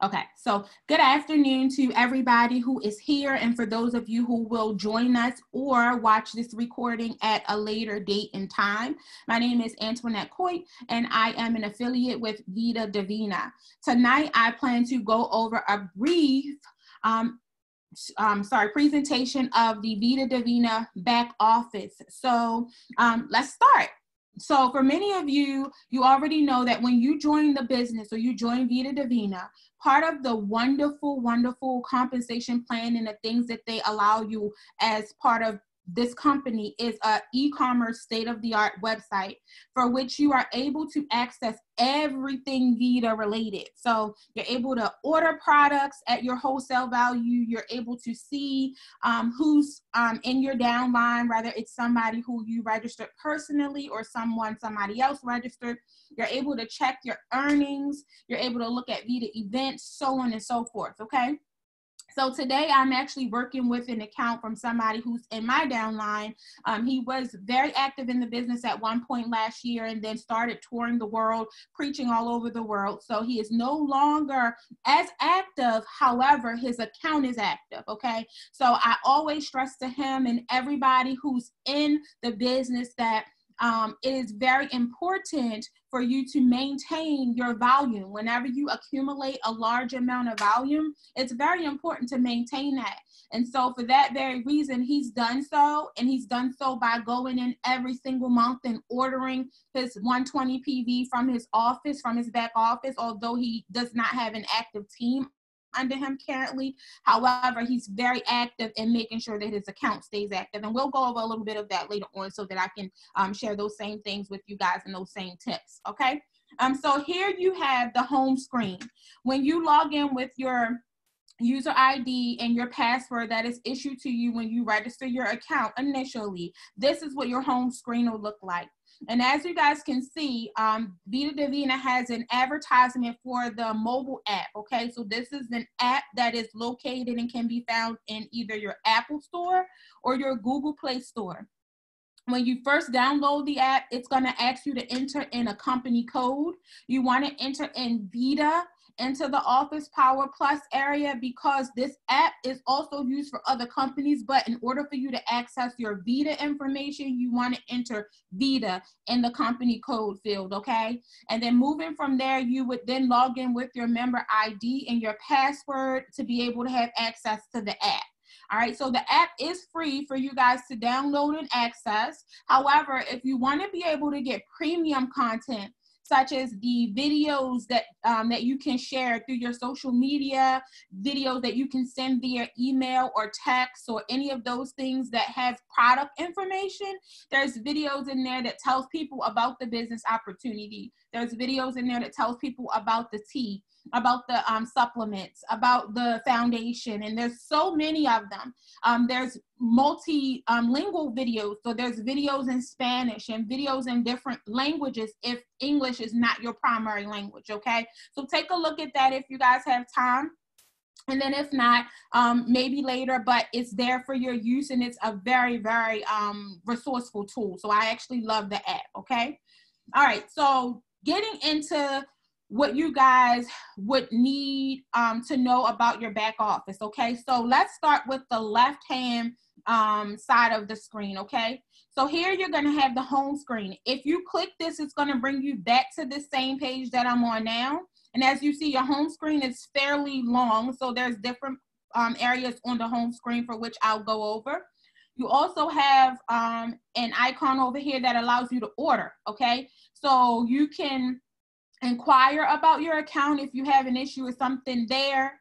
Okay, so good afternoon to everybody who is here, and for those of you who will join us or watch this recording at a later date and time. My name is Antoinette Coit, and I am an affiliate with Vida Divina. Tonight, I plan to go over a brief presentation of the Vida Divina Back Office. So let's start. So for many of you, you already know that when you join the business or you join Vida Divina, part of the wonderful, wonderful compensation plan and the things that they allow you as part of this company is an e-commerce state-of-the-art website for which you are able to access everything Vita related. So you're able to order products at your wholesale value. You're able to see who's in your downline, whether it's somebody who you registered personally or somebody else registered. You're able to check your earnings. You're able to look at Vita events, so on and so forth, okay? So today I'm actually working with an account from somebody who's in my downline. He was very active in the business at one point last year and then started touring the world, preaching all over the world. So he is no longer as active. However, his account is active, okay? So I always stress to him and everybody who's in the business that it is very important for you to maintain your volume. Whenever you accumulate a large amount of volume, it's very important to maintain that. And so for that very reason, he's done so, and he's done so by going in every single month and ordering his 120 PV from his office, from his back office, although he does not have an active team under him currently. However, he's very active in making sure that his account stays active. And we'll go over a little bit of that later on so that I can share those same things with you guys and those same tips, okay? So here you have the home screen. When you log in with your user ID and your password that is issued to you when you register your account initially, this is what your home screen will look like. And as you guys can see, Vida Divina has an advertisement for the mobile app, okay? So this is an app that is located and can be found in either your Apple Store or your Google Play Store. When you first download the app, it's going to ask you to enter in a company code. You want to enter in Vita into the Office Power Plus area because this app is also used for other companies, but in order for you to access your Vita information, you want to enter Vita in the company code field, okay? And then moving from there, you would then log in with your member ID and your password to be able to have access to the app. All right, so the app is free for you guys to download and access. However, if you want to be able to get premium content, such as the videos that you can share through your social media, videos that you can send via email or text or any of those things that have product information, there's videos in there that tells people about the business opportunity. There's videos in there that tells people about the tea, about the supplements, about the foundation, and there's so many of them. There's multi-lingual videos, so there's videos in Spanish and videos in different languages if English is not your primary language, okay? So take a look at that if you guys have time. And then if not, maybe later, but it's there for your use, and it's a very, very resourceful tool. So I actually love the app, okay? All right, so getting into what you guys would need to know about your back office, okay? So let's start with the left-hand side of the screen, okay? So here you're gonna have the home screen. If you click this, it's gonna bring you back to the same page that I'm on now. And as you see, your home screen is fairly long, so there's different areas on the home screen for which I'll go over. You also have an icon over here that allows you to order, okay? So you can inquire about your account if you have an issue with something there.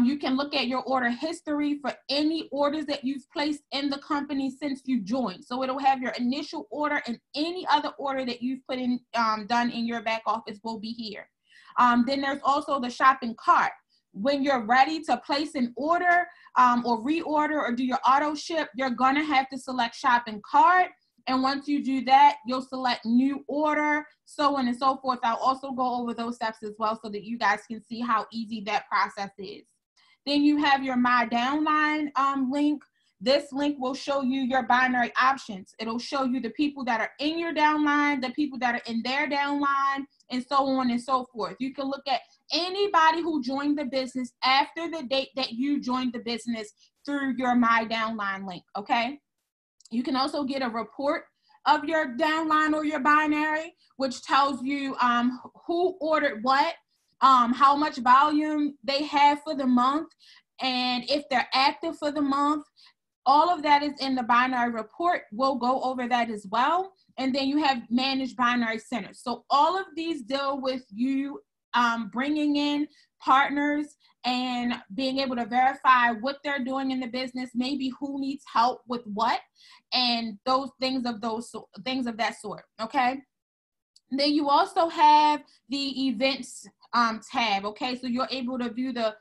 You can look at your order history for any orders that you've placed in the company since you joined. So it'll have your initial order, and any other order that you've put in, done in your back office will be here. Then there's also the shopping cart. When you're ready to place an order or reorder or do your auto ship, you're gonna have to select shopping cart. And once you do that, you'll select new order, so on and so forth. I'll also go over those steps as well so that you guys can see how easy that process is. Then you have your My Downline link. this link will show you your binary options. It'll show you the people that are in your downline, the people that are in their downline, and so on and so forth. You can look at anybody who joined the business after the date that you joined the business through your My Downline link, okay? You can also get a report of your downline or your binary, which tells you who ordered what, how much volume they have for the month, and if they're active for the month. All of that is in the binary report. We'll go over that as well. And then you have managed binary centers. So all of these deal with you bringing in partners and being able to verify what they're doing in the business, maybe who needs help with what, and those things of that sort. Okay. Then you also have the events tab. Okay, so you're able to view the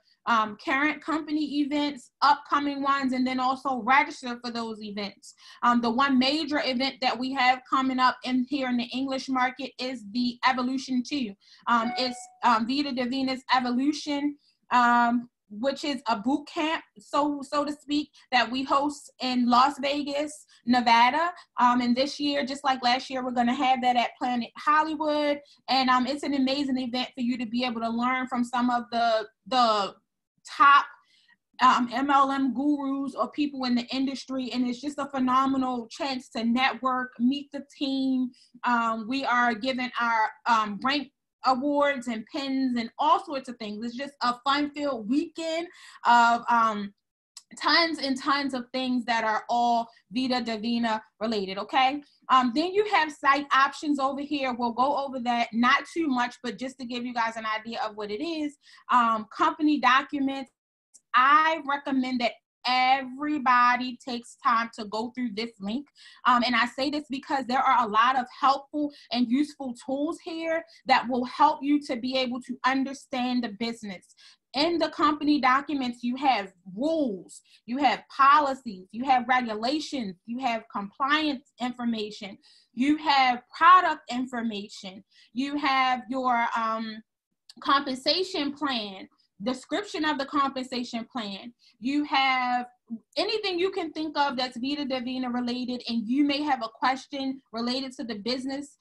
current company events, upcoming ones, and then also register for those events. The one major event that we have coming up in here in the English market is the Evolution 2. It's Vida Divina's Evolution, which is a boot camp, so to speak, that we host in Las Vegas, Nevada. And this year, just like last year, we're going to have that at Planet Hollywood. And it's an amazing event for you to be able to learn from some of the top MLM gurus or people in the industry, and it's just a phenomenal chance to network, meet the team. We are giving our rank awards and pins and all sorts of things. It's just a fun-filled weekend of tons and tons of things that are all Vida Divina related, okay? Then you have site options over here. We'll go over that, not too much, but just to give you guys an idea of what it is. Company documents. I recommend that everybody takes time to go through this link. And I say this because there are a lot of helpful and useful tools here that will help you to be able to understand the business. In the company documents, you have rules, you have policies, you have regulations, you have compliance information, you have product information, you have your compensation plan, description of the compensation plan. You have anything you can think of that's Vida Divina related, and you may have a question related to the business.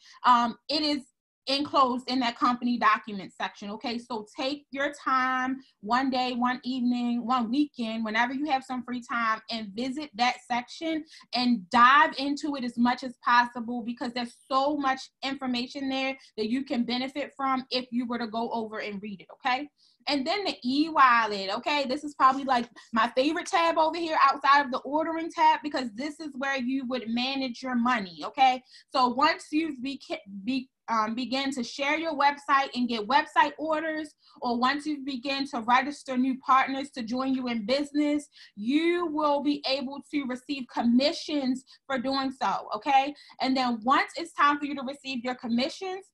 It is enclosed in that company document section. Okay, so take your time, one day, one evening, one weekend, whenever you have some free time, and visit that section and dive into it as much as possible, because there's so much information there that you can benefit from if you were to go over and read it. Okay. And then the e-wallet, okay? This is probably like my favorite tab over here outside of the ordering tab, because this is where you would manage your money, okay? So once you begin to share your website and get website orders, or once you begin to register new partners to join you in business, you will be able to receive commissions for doing so, okay? And then once it's time for you to receive your commissions,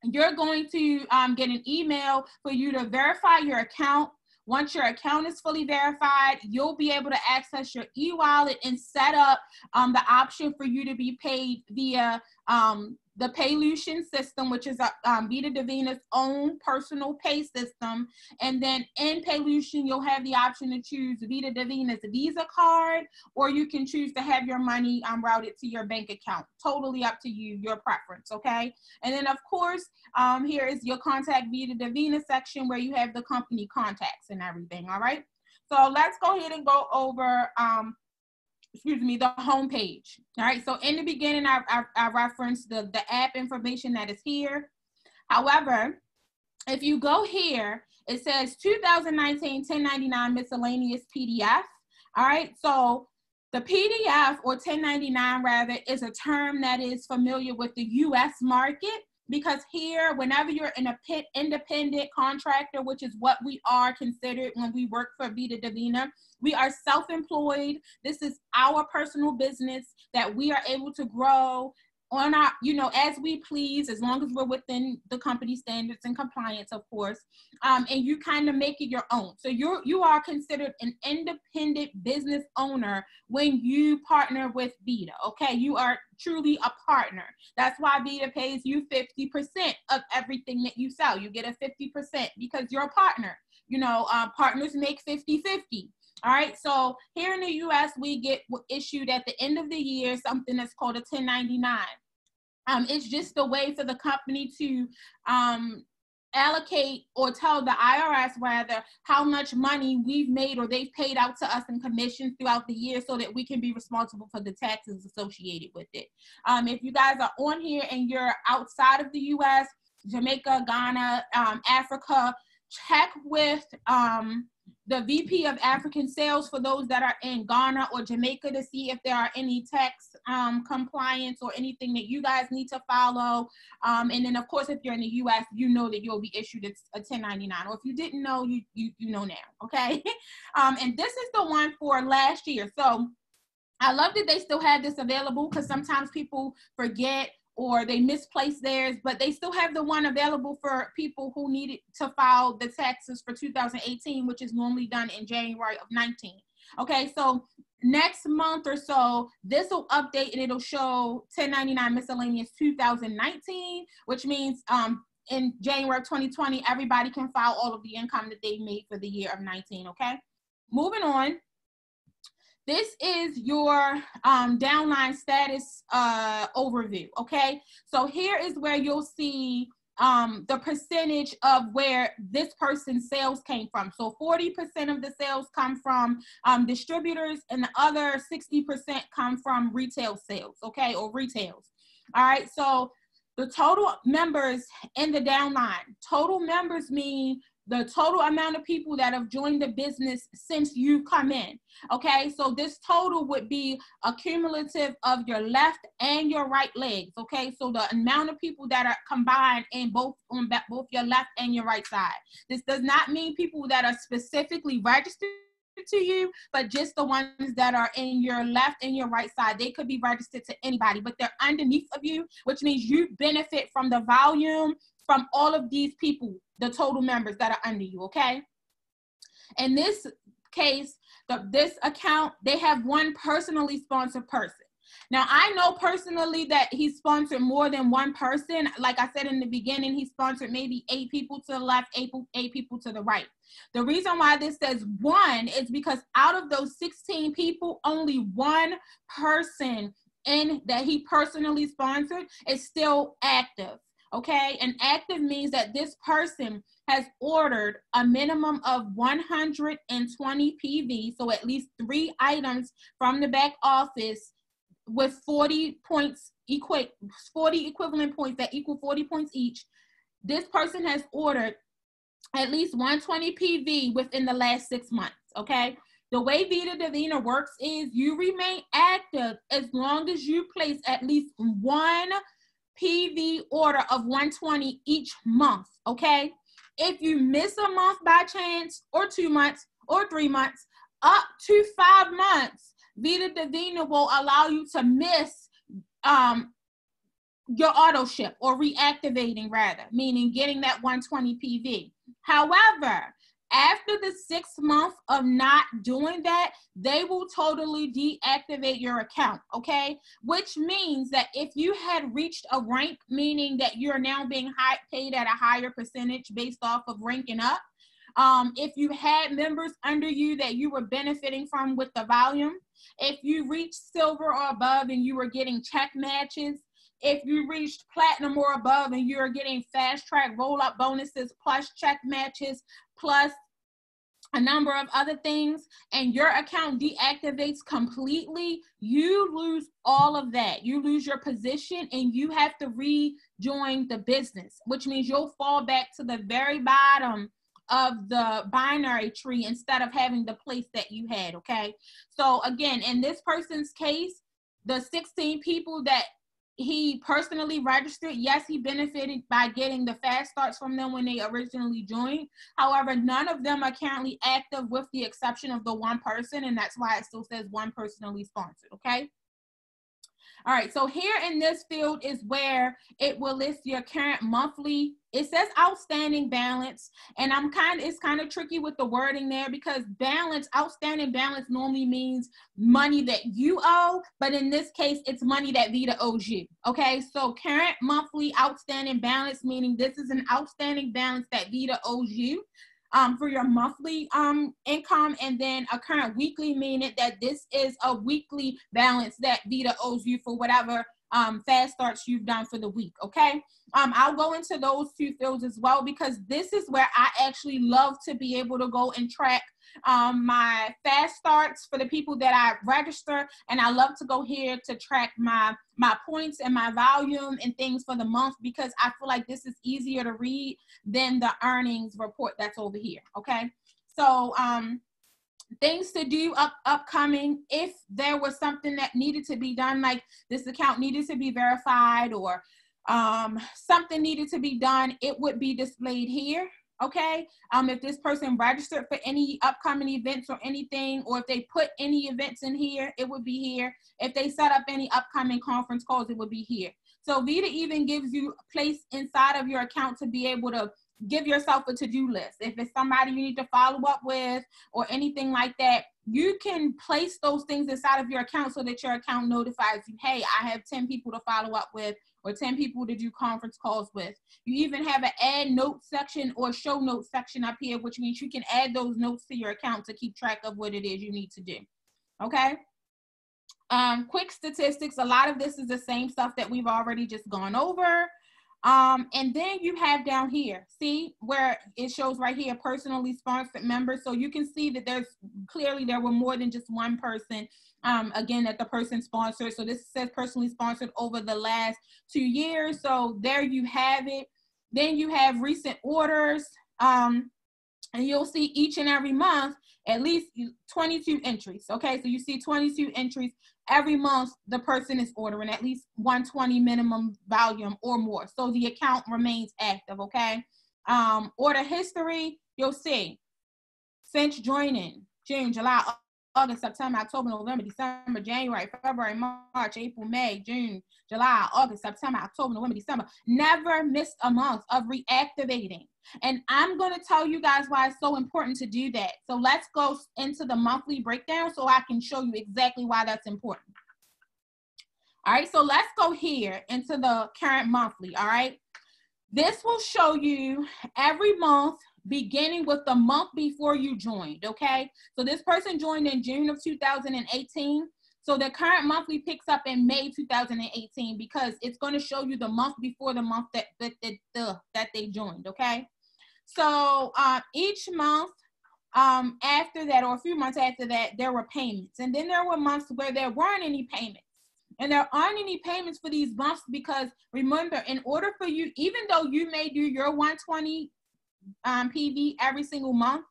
you're going to get an email for you to verify your account. Once your account is fully verified, you'll be able to access your e-wallet and set up the option for you to be paid via the Paylution system, which is Vida Divina's own personal pay system. And then in Paylution, you'll have the option to choose Vida Divina's Visa card, or you can choose to have your money routed to your bank account. Totally up to you, your preference, okay? And then, of course, here is your Contact Vida Divina section where you have the company contacts and everything, all right? So let's go ahead and go over the home page. All right, so in the beginning, I referenced the app information that is here. However, if you go here, it says 2019 1099 miscellaneous PDF. All right, so the PDF, or 1099 rather, is a term that is familiar with the U.S. market, because here, whenever you're an independent contractor, which is what we are considered when we work for Vida Divina, we are self-employed. This is our personal business that we are able to grow on our, as we please, as long as we're within the company standards and compliance, of course, and you kind of make it your own. So you are considered an independent business owner when you partner with Vida, okay? You are truly a partner. That's why Vida pays you 50% of everything that you sell. You get a 50% because you're a partner. Partners make 50-50. All right, so here in the U.S., we get issued at the end of the year something that's called a 1099. It's just a way for the company to allocate or tell the IRS rather how much money we've made or they've paid out to us in commissions throughout the year so that we can be responsible for the taxes associated with it. If you guys are on here and you're outside of the U.S., Jamaica, Ghana, Africa, check with the VP of African Sales for those that are in Ghana or Jamaica to see if there are any tax compliance or anything that you guys need to follow. And then, of course, if you're in the U.S., you know that you'll be issued a 1099. Or if you didn't know, you know now, okay? And this is the one for last year. So I love that they still have this available because sometimes people forget or they misplace theirs, but they still have the one available for people who needed to file the taxes for 2018, which is normally done in January of 19. Okay, so next month or so, this will update and it'll show 1099 miscellaneous 2019, which means in January of 2020, everybody can file all of the income that they made for the year of 19, okay? Moving on. This is your downline status overview, okay? So here is where you'll see the percentage of where this person's sales came from. So 40% of the sales come from distributors and the other 60% come from retail sales, okay, or retails. All right, so the total members in the downline, total members mean the total amount of people that have joined the business since you've come in. Okay, so this total would be a cumulative of your left and your right legs. Okay, so the amount of people that are combined in both your left and your right side. This does not mean people that are specifically registered to you, but just the ones that are in your left and your right side. They could be registered to anybody, but they're underneath of you, which means you benefit from the volume from all of these people, the total members that are under you, okay? In this case, this account, they have one personally sponsored person. Now, I know personally that he sponsored more than one person. Like I said in the beginning, he sponsored maybe 8 people to the left, 8 people to the right. The reason why this says 1 is because out of those 16 people, only 1 person that he personally sponsored is still active. Okay, and active means that this person has ordered a minimum of 120 PV, so at least 3 items from the back office with 40 points, 40 equivalent points that equal 40 points each. This person has ordered at least 120 PV within the last 6 months, okay? The way Vida Divina works is you remain active as long as you place at least 1 PV order of 120 each month, okay? If you miss a month by chance, or 2 months, or 3 months, up to 5 months, Vida Divina will allow you to miss your auto ship, or reactivating rather, meaning getting that 120 PV. However, after the 6th month of not doing that, they will totally deactivate your account, okay? Which means that if you had reached a rank, meaning that you're now being paid at a higher percentage based off of ranking up, if you had members under you that you were benefiting from with the volume, if you reached silver or above and you were getting check matches, if you reached platinum or above and you're getting fast track roll-up bonuses plus check matches plus a number of other things, and your account deactivates completely, you lose all of that. You lose your position and you have to rejoin the business, which means you'll fall back to the very bottom of the binary tree instead of having the place that you had, okay? So again, in this person's case, the 16 people that he personally registered, yes, he benefited by getting the fast starts from them when they originally joined. However, none of them are currently active with the exception of the 1 person, and that's why it still says 1 personally sponsored, okay? All right, so here in this field is where it will list your current monthly. It says outstanding balance, and it's kind of tricky with the wording there because outstanding balance normally means money that you owe, but in this case, it's money that Vita owes you, okay? So current monthly outstanding balance, meaning this is an outstanding balance that Vita owes you. for your monthly income, and then a current weekly, meaning that this is a weekly balance that Vita owes you for whatever fast starts you've done for the week. Okay. I'll go into those two fields as well, because this is where I actually love to be able to go and track my fast starts for the people that I register, and I love to go here to track my points and my volume and things for the month, because I feel like this is easier to read than the earnings report that's over here. Okay, so things to do upcoming. If there was something that needed to be done, like this account needed to be verified, or something needed to be done, it would be displayed here. Okay, if this person registered for any upcoming events or anything, or if they put any events in here, it would be here. If they set up any upcoming conference calls, it would be here. So Vita even gives you a place inside of your account to be able to give yourself a to-do list. If it's somebody you need to follow up with or anything like that, you can place those things inside of your account so that your account notifies you, hey, I have 10 people to follow up with, or 10 people to do conference calls with. You even have an add notes section or show notes section up here, which means you can add those notes to your account to keep track of what it is you need to do. Okay. Quick statistics. A lot of this is the same stuff that we've already just gone over. And then you have down here, see where it shows right here, personally sponsored members. So you can see that there were more than just one person, again, that the person sponsored. So this says personally sponsored over the last 2 years. So there you have it. Then you have recent orders, and you'll see each and every month, at least 22 entries. Okay, so you see 22 entries. Every month, the person is ordering at least 120 minimum volume or more. So the account remains active, okay? Order history, you'll see since joining, June, July, August, September, October, November, December, January, February, March, April, May, June, July, August, September, October, November, December. Never missed a month of reactivating. And I'm going to tell you guys why it's so important to do that. So let's go into the monthly breakdown so I can show you exactly why that's important. All right, so let's go here into the current monthly. All right, this will show you every month beginning with the month before you joined. Okay, so this person joined in June of 2018. So the current monthly picks up in May 2018, because it's going to show you the month before the month that they joined. Okay, so each month after that, or a few months after that, there were payments, and then there were months where there weren't any payments. And there aren't any payments for these months because, remember, in order for you, even though you may do your 120 PV every single month,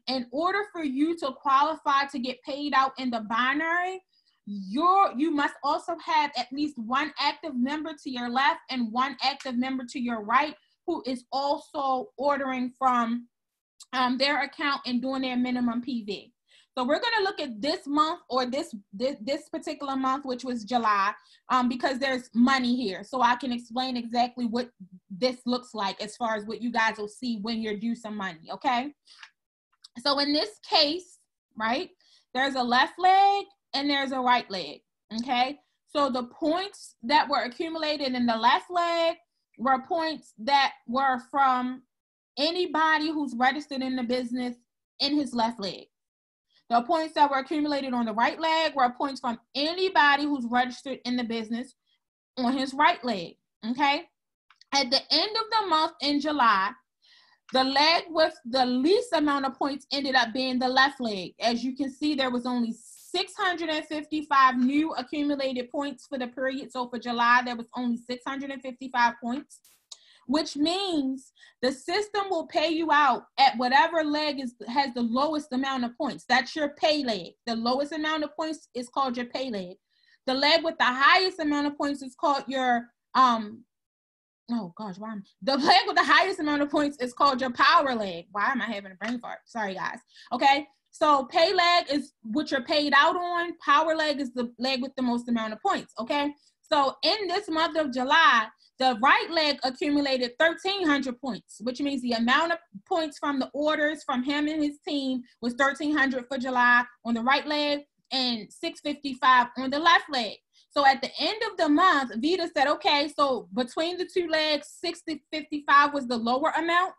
in order for you to qualify to get paid out in the binary, you must also have at least one active member to your left and one active member to your right who is also ordering from their account and doing their minimum PV. So we're going to look at this month, or this particular month, which was July, because there's money here. So I can explain exactly what this looks like as far as what you guys will see when you're due some money, okay? So in this case, right, there's a left leg and there's a right leg, okay? So the points that were accumulated in the left leg were points that were from anybody who's registered in the business in his left leg. The points that were accumulated on the right leg were points from anybody who's registered in the business on his right leg, okay? At the end of the month in July, the leg with the least amount of points ended up being the left leg. As you can see, there was only 655 new accumulated points for the period. So for July, there was only 655 points, which means the system will pay you out at whatever leg has the lowest amount of points. That's your pay leg. The lowest amount of points is called your pay leg. The leg with the highest amount of points is called your, the leg with the highest amount of points is called your power leg. Why am I having a brain fart? Sorry, guys. Okay. So pay leg is what you're paid out on. Power leg is the leg with the most amount of points. Okay. So in this month of July, the right leg accumulated 1,300 points, which means the amount of points from the orders from him and his team was 1,300 for July on the right leg and 655 on the left leg. So at the end of the month, Vita said, okay, so between the two legs, 655 was the lower amount.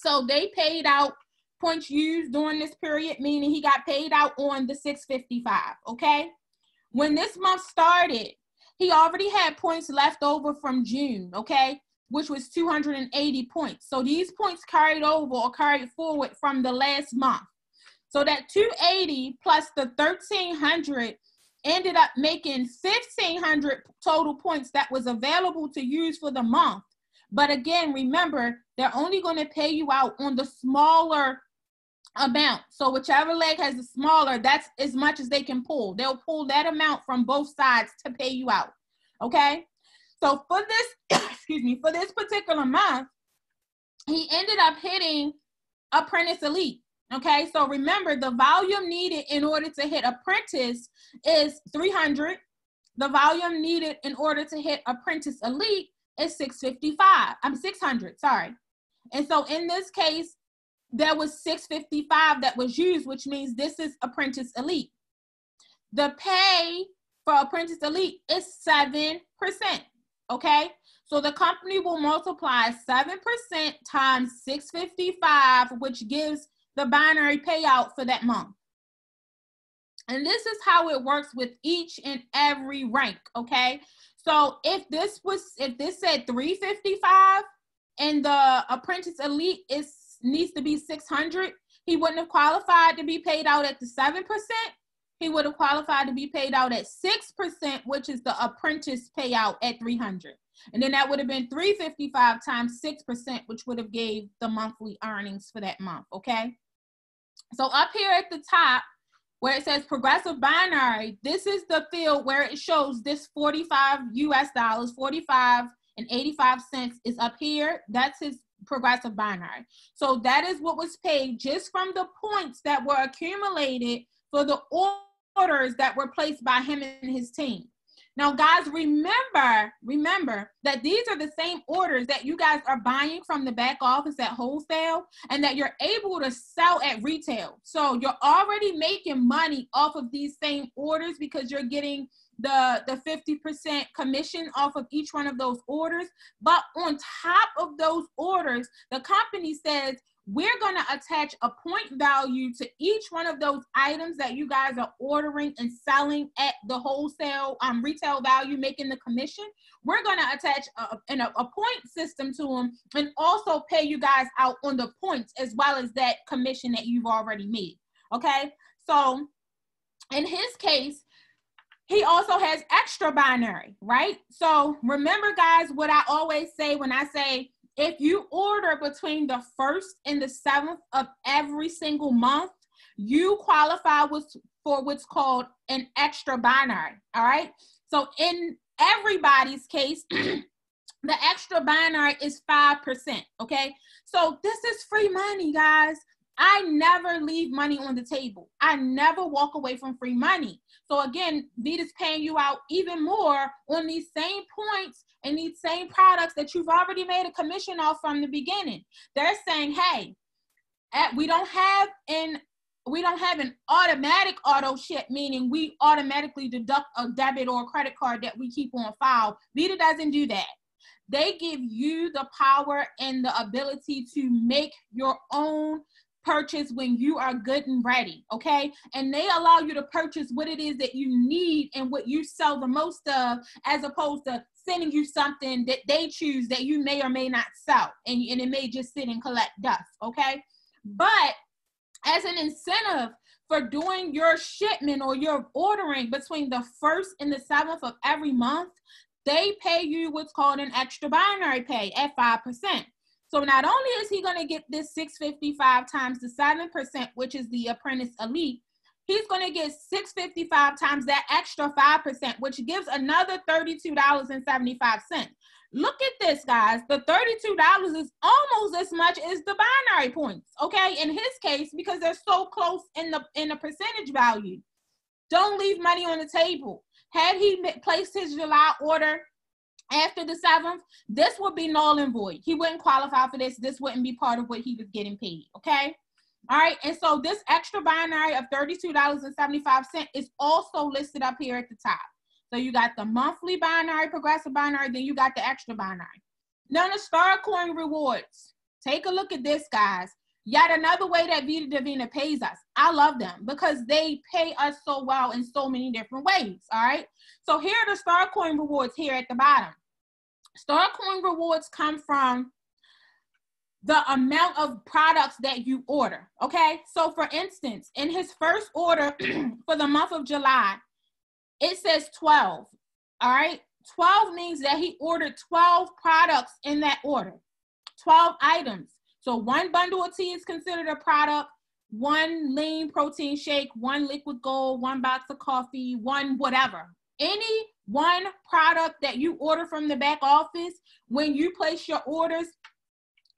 So they paid out points used during this period, meaning he got paid out on the 655, okay? When this month started, he already had points left over from June, okay, which was 280 points. So these points carried over or carried forward from the last month. So that 280 plus the 1,300 ended up making 1,500 total points that was available to use for the month. But again, remember, they're only going to pay you out on the smaller amount. So whichever leg has the smaller, that's as much as they can pull. They'll pull that amount from both sides to pay you out. Okay? So for this, excuse me, for this particular month, he ended up hitting Apprentice Elite. Okay, so remember, the volume needed in order to hit Apprentice is 300. The volume needed in order to hit Apprentice Elite is 600, sorry. And so in this case, there was 655 that was used, which means this is Apprentice Elite. The pay for Apprentice Elite is 7%, okay? So the company will multiply 7% times 655, which gives the binary payout for that month. And this is how it works with each and every rank, okay? So if this said 355 and the Apprentice Elite needs to be 600, he wouldn't have qualified to be paid out at the 7%. He would have qualified to be paid out at 6%, which is the apprentice payout at 300. And then that would have been 355 times 6%, which would have gave the monthly earnings for that month, okay? So up here at the top, where it says progressive binary, this is the field where it shows this 45 US dollars, 45 and 85 cents is up here. That's his progressive binary. So that is what was paid just from the points that were accumulated for the orders that were placed by him and his team. Now, guys, remember that these are the same orders that you guys are buying from the back office at wholesale and that you're able to sell at retail. So you're already making money off of these same orders because you're getting the 50% commission off of each one of those orders. But on top of those orders, the company says, we're going to attach a point value to each one of those items that you guys are ordering and selling at the wholesale retail value, making the commission. We're going to attach a point system to them and also pay you guys out on the points as well as that commission that you've already made. Okay, so in his case, he also has extra binary, right? So remember, guys, what I always say when I say, if you order between the 1st and the 7th of every single month, you qualify for what's called an extra binary, all right? So in everybody's case, the extra binary is 5%, okay? So this is free money, guys. I never leave money on the table. I never walk away from free money. So again, Vita's paying you out even more on these same points and these same products that you've already made a commission off from the beginning. They're saying, hey, we don't have an automatic auto ship, meaning we automatically deduct a debit or a credit card that we keep on file. Vita doesn't do that. They give you the power and the ability to make your own purchase when you are good and ready, okay? And they allow you to purchase what it is that you need and what you sell the most of, as opposed to sending you something that they choose that you may or may not sell, and it may just sit and collect dust, okay? But as an incentive for doing your shipment or your ordering between the 1st and the 7th of every month, they pay you what's called an extra binary pay at 5%. So not only is he going to get this 655 times the 7%, which is the Apprentice Elite, he's going to get 655 times that extra 5%, which gives another $32.75. Look at this, guys. The $32 is almost as much as the binary points, okay? In his case, because they're so close in the percentage value. Don't leave money on the table. Had he placed his July order after the 7th, this would be null and void. He wouldn't qualify for this. This wouldn't be part of what he was getting paid, okay? All right, and so this extra binary of $32.75 is also listed up here at the top. So you got the monthly binary, progressive binary, then you got the extra binary. Now the Star Coin rewards. Take a look at this, guys. Yet another way that Vida Divina pays us. I love them because they pay us so well in so many different ways, all right? So here are the Star Coin rewards here at the bottom. Star Coin rewards come from the amount of products that you order, okay? So for instance, in his first order for the month of July, it says 12, all right? 12 means that he ordered 12 products in that order, 12 items. So one bundle of tea is considered a product, one lean protein shake, one liquid gold, one box of coffee, one whatever. Any one product that you order from the back office, when you place your orders,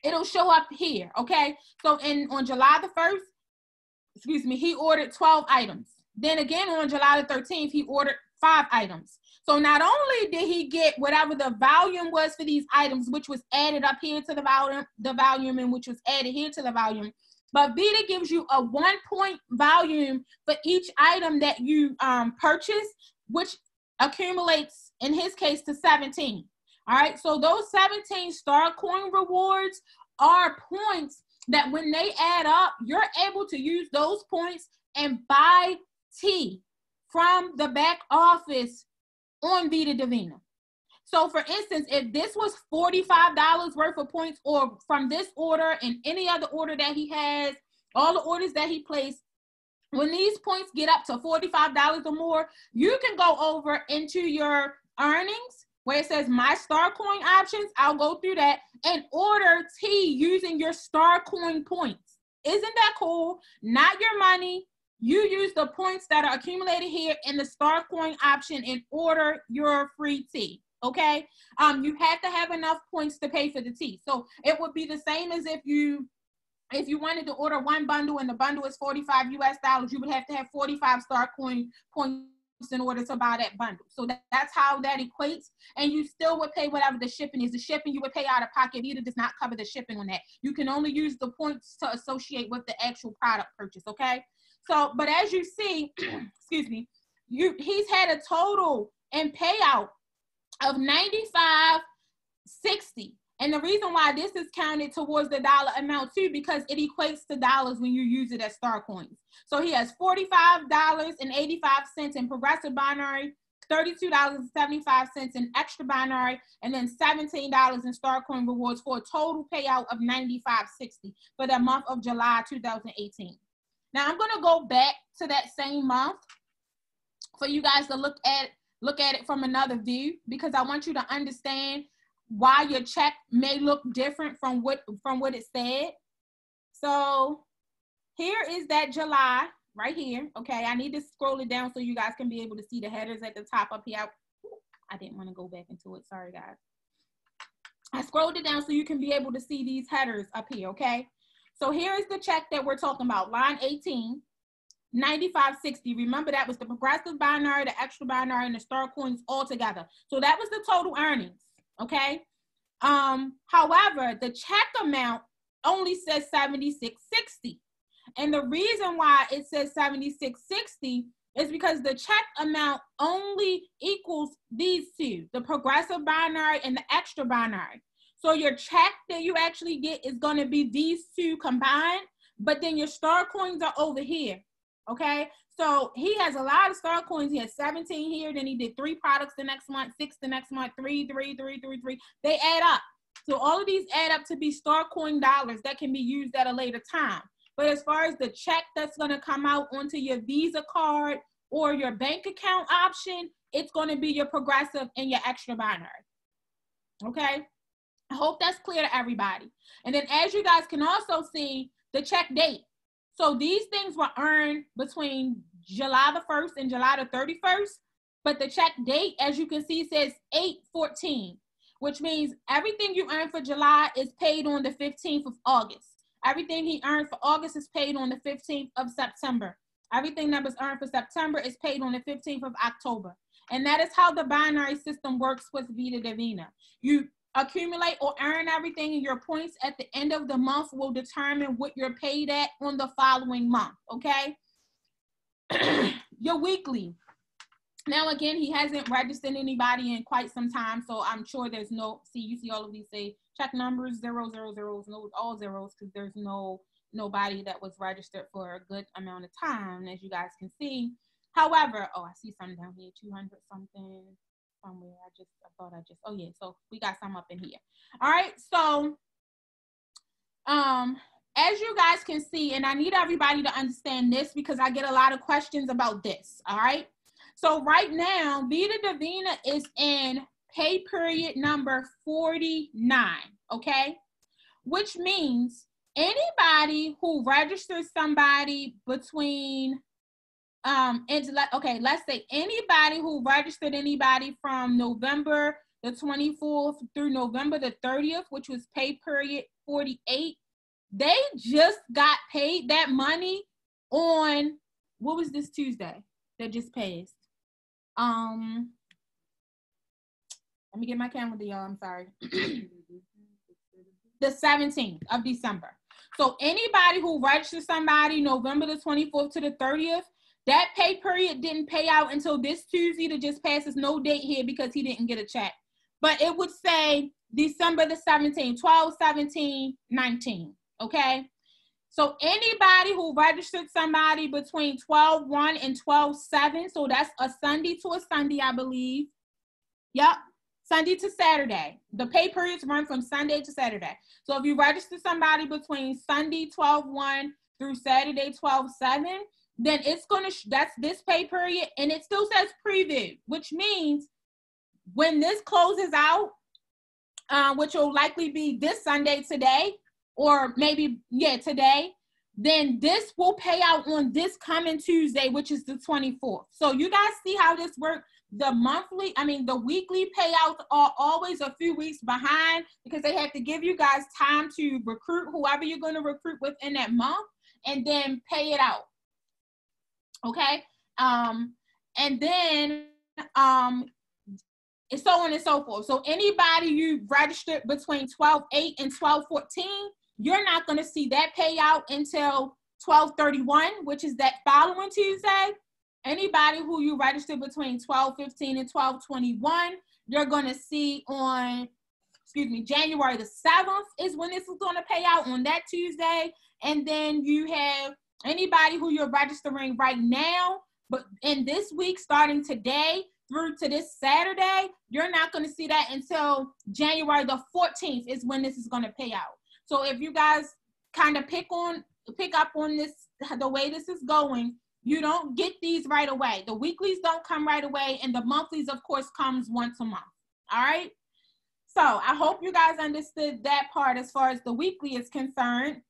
it'll show up here, okay? So on July the 1st, he ordered 12 items. Then again on July the 13th, he ordered 5 items. So not only did he get whatever the volume was for these items, which was added up here to the volume and which was added here to the volume, but Vita gives you a 1-point volume for each item that you purchase, which accumulates, in his case, to 17. All right, so those 17 Star Coin rewards are points that when they add up, you're able to use those points and buy tea from the back office on Vida Divina. So for instance, if this was $45 worth of points, or from this order and any other order that he has, all the orders that he placed, when these points get up to $45 or more, you can go over into your earnings where it says my Star Coin options. I'll go through that and order tea using your Star Coin points. Isn't that cool? Not your money. You use the points that are accumulated here in the Star Coin option and order your free tea, okay? You have to have enough points to pay for the tea. So it would be the same as if you wanted to order one bundle and the bundle is $45 US, you would have to have 45 Star Coin points in order to buy that bundle. So that's how that equates. And you still would pay whatever the shipping is. The shipping you would pay out of pocket. Vita does not cover the shipping on that. You can only use the points to associate with the actual product purchase, okay? So, but as you see, he's had a total in payout of $95.60. And the reason why this is counted towards the dollar amount too, because it equates to dollars when you use it as Star Coins. So he has $45.85 in progressive binary, $32.75 in extra binary, and then $17 in Star Coin rewards for a total payout of $95.60 for the month of July 2018. Now I'm going to go back to that same month for you guys to look at it from another view, because I want you to understand why your check may look different from what it said. So here is that July right here. Okay, I need to scroll it down so you guys can be able to see the headers at the top up here. I didn't want to go back into it. Sorry, guys. I scrolled it down so you can be able to see these headers up here, okay? So here is the check that we're talking about, line 18, $95.60. Remember, that was the progressive binary, the extra binary, and the Star Coins all together. So that was the total earnings, okay? However, the check amount only says $76.60. And the reason why it says $76.60 is because the check amount only equals these two, the progressive binary and the extra binary. So your check that you actually get is going to be these two combined, but then your Star Coins are over here, okay? So he has a lot of Star Coins. He has 17 here, then he did 3 products the next month, 6 the next month, 3. They add up. So all of these add up to be Star Coin dollars that can be used at a later time. But as far as the check that's going to come out onto your Visa card or your bank account option, it's going to be your progressive and your extra binary, okay? I hope that's clear to everybody. And then as you guys can also see, the check date. So these things were earned between July the 1st and July the 31st, but the check date, as you can see, says 8/14, which means everything you earn for July is paid on the 15th of August. Everything he earned for August is paid on the 15th of September. Everything that was earned for September is paid on the 15th of October. And that is how the binary system works with Vida Divina. You accumulate or earn everything, and your points at the end of the month will determine what you're paid at on the following month, okay? Your weekly. Now, again, he hasn't registered anybody in quite some time, so I'm sure there's no, see, you see all of these say check numbers, 0, 0, 0, no, all zeros, because there's nobody that was registered for a good amount of time, as you guys can see. However, oh, I see something down here, 200 something somewhere. Oh yeah, so we got some up in here. All right, so as you guys can see, and I need everybody to understand this because I get a lot of questions about this, all right? So right now, Vida Divina is in pay period number 49, okay? Which means anybody who registers somebody between, let's say anybody who registered anybody from November the 24th through November the 30th, which was pay period 48, they just got paid that money on, what was this Tuesday that just passed? Let me get my calendar, y'all. I'm sorry. The 17th of December. So anybody who registered somebody November the 24th to the 30th, that pay period didn't pay out until this Tuesday that just passes. No date here because he didn't get a check. But it would say December the 17th, 12, 17, 19. Okay? So anybody who registered somebody between 12/1 and 12/7, so that's a Sunday to a Sunday, I believe. Yep, Sunday to Saturday. The pay periods run from Sunday to Saturday. So if you register somebody between Sunday 12/1 through Saturday 12/7, then it's going to, that's this pay period, and it still says preview, which means when this closes out, which will likely be this Sunday today, or maybe, yeah, today, then this will pay out on this coming Tuesday, which is the 24th. So you guys see how this works? The weekly payouts are always a few weeks behind because they have to give you guys time to recruit whoever you're going to recruit within that month and then pay it out. Okay? And then and so on and so forth. So anybody you registered between 12/8 and 12/14, you're not going to see that payout until 12/31, which is that following Tuesday. Anybody who you registered between 12/15 and 12/21, you're going to see on, January the 7th is when this is going to pay out on that Tuesday. And then you have anybody who you're registering right now, but in this week, starting today through to this Saturday, you're not going to see that until January the 14th is when this is going to pay out. So if you guys kind of pick up on this, the way this is going, you don't get these right away. The weeklies don't come right away, and the monthlies, of course, comes once a month. All right? So I hope you guys understood that part as far as the weekly is concerned,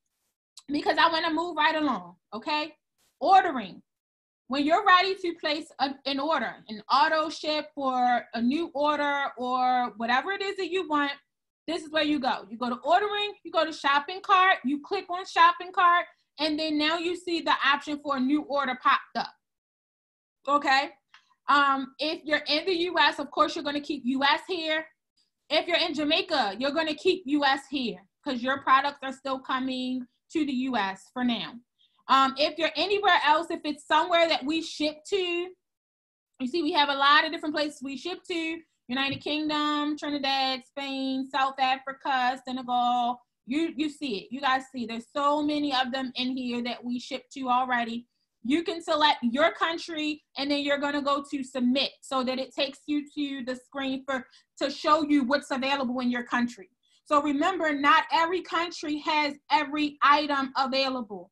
because I want to move right along, okay? Ordering. When you're ready to place an order, an auto ship or a new order or whatever it is that you want, this is where you go. You go to ordering, you go to shopping cart, you click on shopping cart, and then now you see the option for a new order popped up. Okay? If you're in the U.S., of course, you're going to keep U.S. here. If you're in Jamaica, you're going to keep U.S. here because your products are still coming to the U.S. for now. If you're anywhere else, if it's somewhere that we ship to, you see we have a lot of different places we ship to. United Kingdom, Trinidad, Spain, South Africa, Senegal. You see it. You guys see there's so many of them in here that we ship to already. You can select your country and then you're going to go to submit so that it takes you to the screen to show you what's available in your country. So remember, not every country has every item available.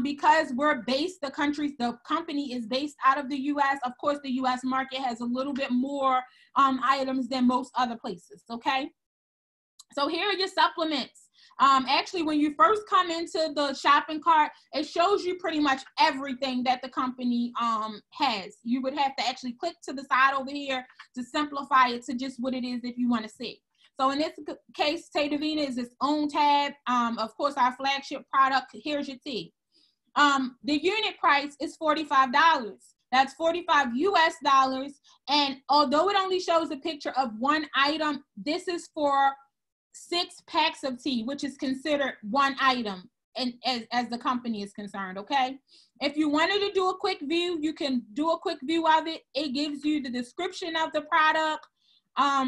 Because the company is based out of the U.S. Of course, the U.S. market has a little bit more items than most other places, okay? So here are your supplements. Actually, when you first come into the shopping cart, it shows you pretty much everything that the company has. You would have to actually click to the side over here to simplify it to just what it is if you want to see. So in this case, Vida Divina is its own tab. Of course, our flagship product, here's your tea. The unit price is $45. That's $45 US. And although it only shows a picture of one item, this is for 6 packs of tea, which is considered one item. as the company is concerned, okay? If you wanted to do a quick view, you can do a quick view of it. It gives you the description of the product,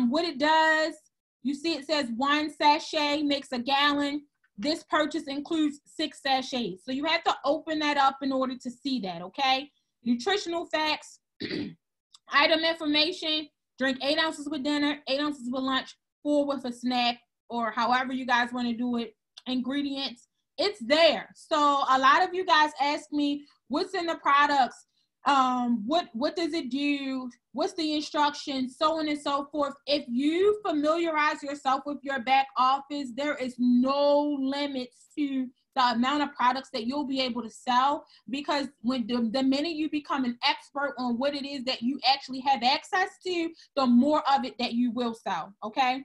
what it does. You see it says 1 sachet makes a gallon. This purchase includes 6 sachets. So you have to open that up in order to see that, okay? Nutritional facts, item information, drink 8 ounces with dinner, 8 ounces with lunch, 4 with a snack, or however you guys want to do it. Ingredients, it's there. So a lot of you guys ask me, what's in the products? What does it do? What's the instructions? So on and so forth. If you familiarize yourself with your back office, there is no limits to the amount of products that you'll be able to sell, because when the minute you become an expert on what it is that you actually have access to, the more of it that you will sell, okay?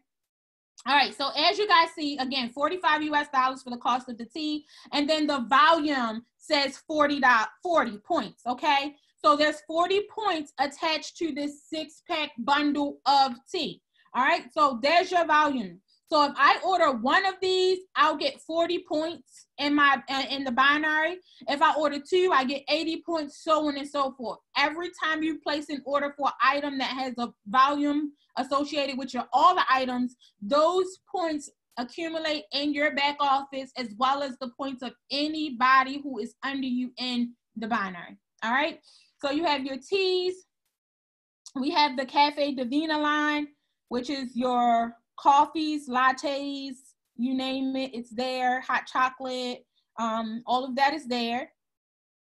All right, so as you guys see, again, $45 US for the cost of the tea, and then the volume says 40 points, okay? So there's 40 points attached to this 6-pack bundle of tea. All right, so there's your volume. So if I order 1 of these, I'll get 40 points in the binary. If I order 2, I get 80 points, so on and so forth. Every time you place an order for an item that has a volume associated with all the items, those points accumulate in your back office, as well as the points of anybody who is under you in the binary. All right, so you have your teas. We have the Cafe Divina line, which is your coffees, lattes, you name it, it's there. Hot chocolate, all of that is there.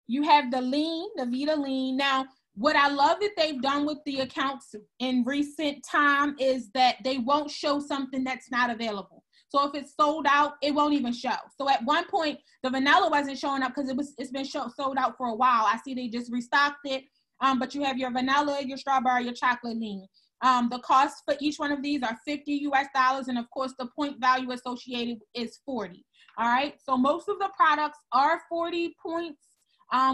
You have the lean, the Vita lean. Now, what I love that they've done with the accounts in recent time is that they won't show something that's not available. So if it's sold out, it won't even show. So at one point, the vanilla wasn't showing up because it's been sold out for a while. I see they just restocked it. But you have your vanilla, your strawberry, your chocolate lean. The cost for each one of these are $50 US, and of course the point value associated is 40. All right, so most of the products are 40 points,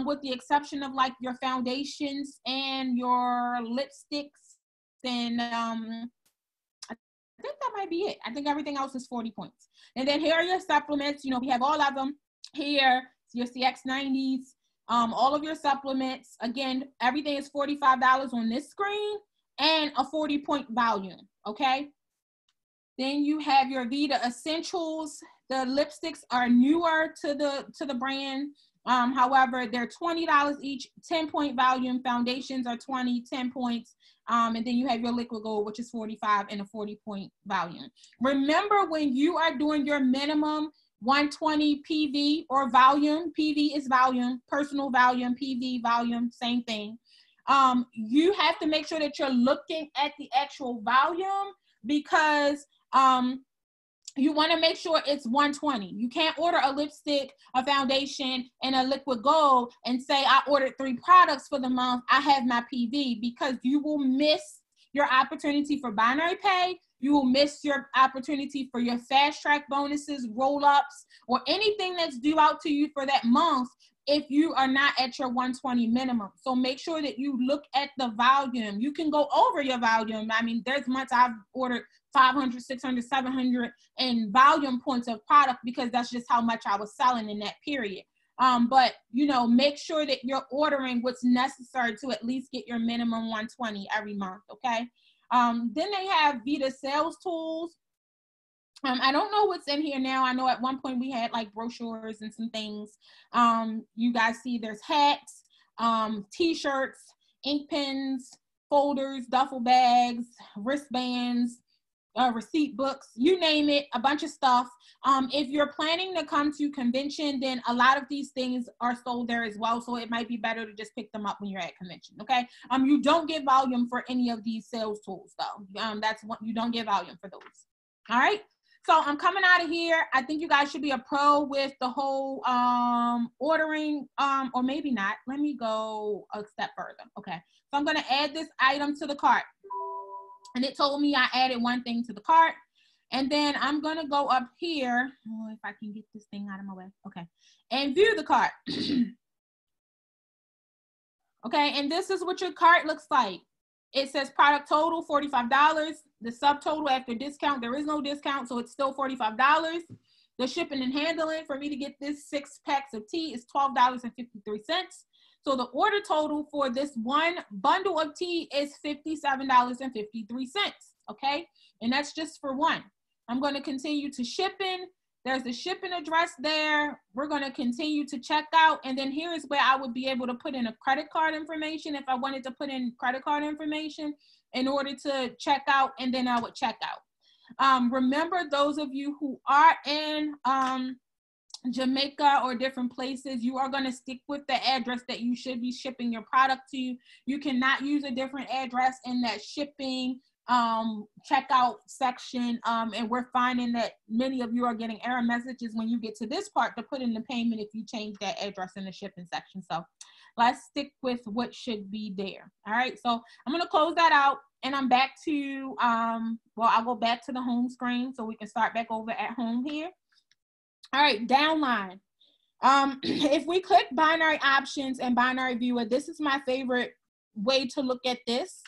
with the exception of like your foundations and your lipsticks, and I think that might be it. I think everything else is 40 points. And then here are your supplements. You know, we have all of them here. Your CX90s, all of your supplements. Again, everything is $45 on this screen, and a 40-point volume, okay? Then you have your Vita Essentials. The lipsticks are newer to the brand. However, they're $20 each, 10-point volume. Foundations are 20, 10 points. And then you have your liquid gold, which is 45 and a 40-point volume. Remember, when you are doing your minimum 120 PV or volume, PV is volume, personal volume, PV volume, same thing. You have to make sure that you're looking at the actual volume, because you want to make sure it's 120. You can't order a lipstick, a foundation, and a liquid gold and say, I ordered 3 products for the month, I have my PV, because you will miss your opportunity for binary pay. You will miss your opportunity for your fast track bonuses, roll-ups, or anything that's due out to you for that month if you are not at your 120 minimum. So make sure that you look at the volume. You can go over your volume. I mean, there's months I've ordered 500, 600, 700 in volume points of product, because that's just how much I was selling in that period. But, you know, make sure that you're ordering what's necessary to at least get your minimum 120 every month, okay? Then they have Vita sales tools. I don't know what's in here now. I know at one point we had like brochures and some things. You guys see there's hats, t-shirts, ink pens, folders, duffel bags, wristbands, receipt books, you name it, a bunch of stuff. If you're planning to come to convention, then a lot of these things are sold there as well. So it might be better to just pick them up when you're at convention, okay? You don't get volume for any of these sales tools though. That's what you don't get volume for those. All right. So I'm coming out of here. I think you guys should be a pro with the whole ordering, or maybe not. Let me go a step further. Okay. So I'm going to add this item to the cart. And it told me I added one thing to the cart. And then I'm going to go up here. Oh, if I can get this thing out of my way. Okay. And view the cart. Okay. And this is what your cart looks like. It says product total, $45. The subtotal after discount, there is no discount, so it's still $45. The shipping and handling for me to get this 6 packs of tea is $12.53. So the order total for this one bundle of tea is $57.53, okay? And that's just for one. I'm going to continue to shipping. There's the shipping address there. We're going to continue to check out. And then here is where I would be able to put in a credit card information if I wanted to put in credit card information in order to check out, and then I would check out. Remember, those of you who are in Jamaica or different places, you are going to stick with the address that you should be shipping your product to. You cannot use a different address in that shipping checkout section, and we're finding that many of you are getting error messages when you get to this part to put in the payment if you change that address in the shipping section. So let's stick with what should be there. All right, so I'm going to close that out, and I'm back to I'll go back to the home screen so we can start back over at home here. All right, downline. If we click binary options and binary viewer, this is my favorite way to look at this,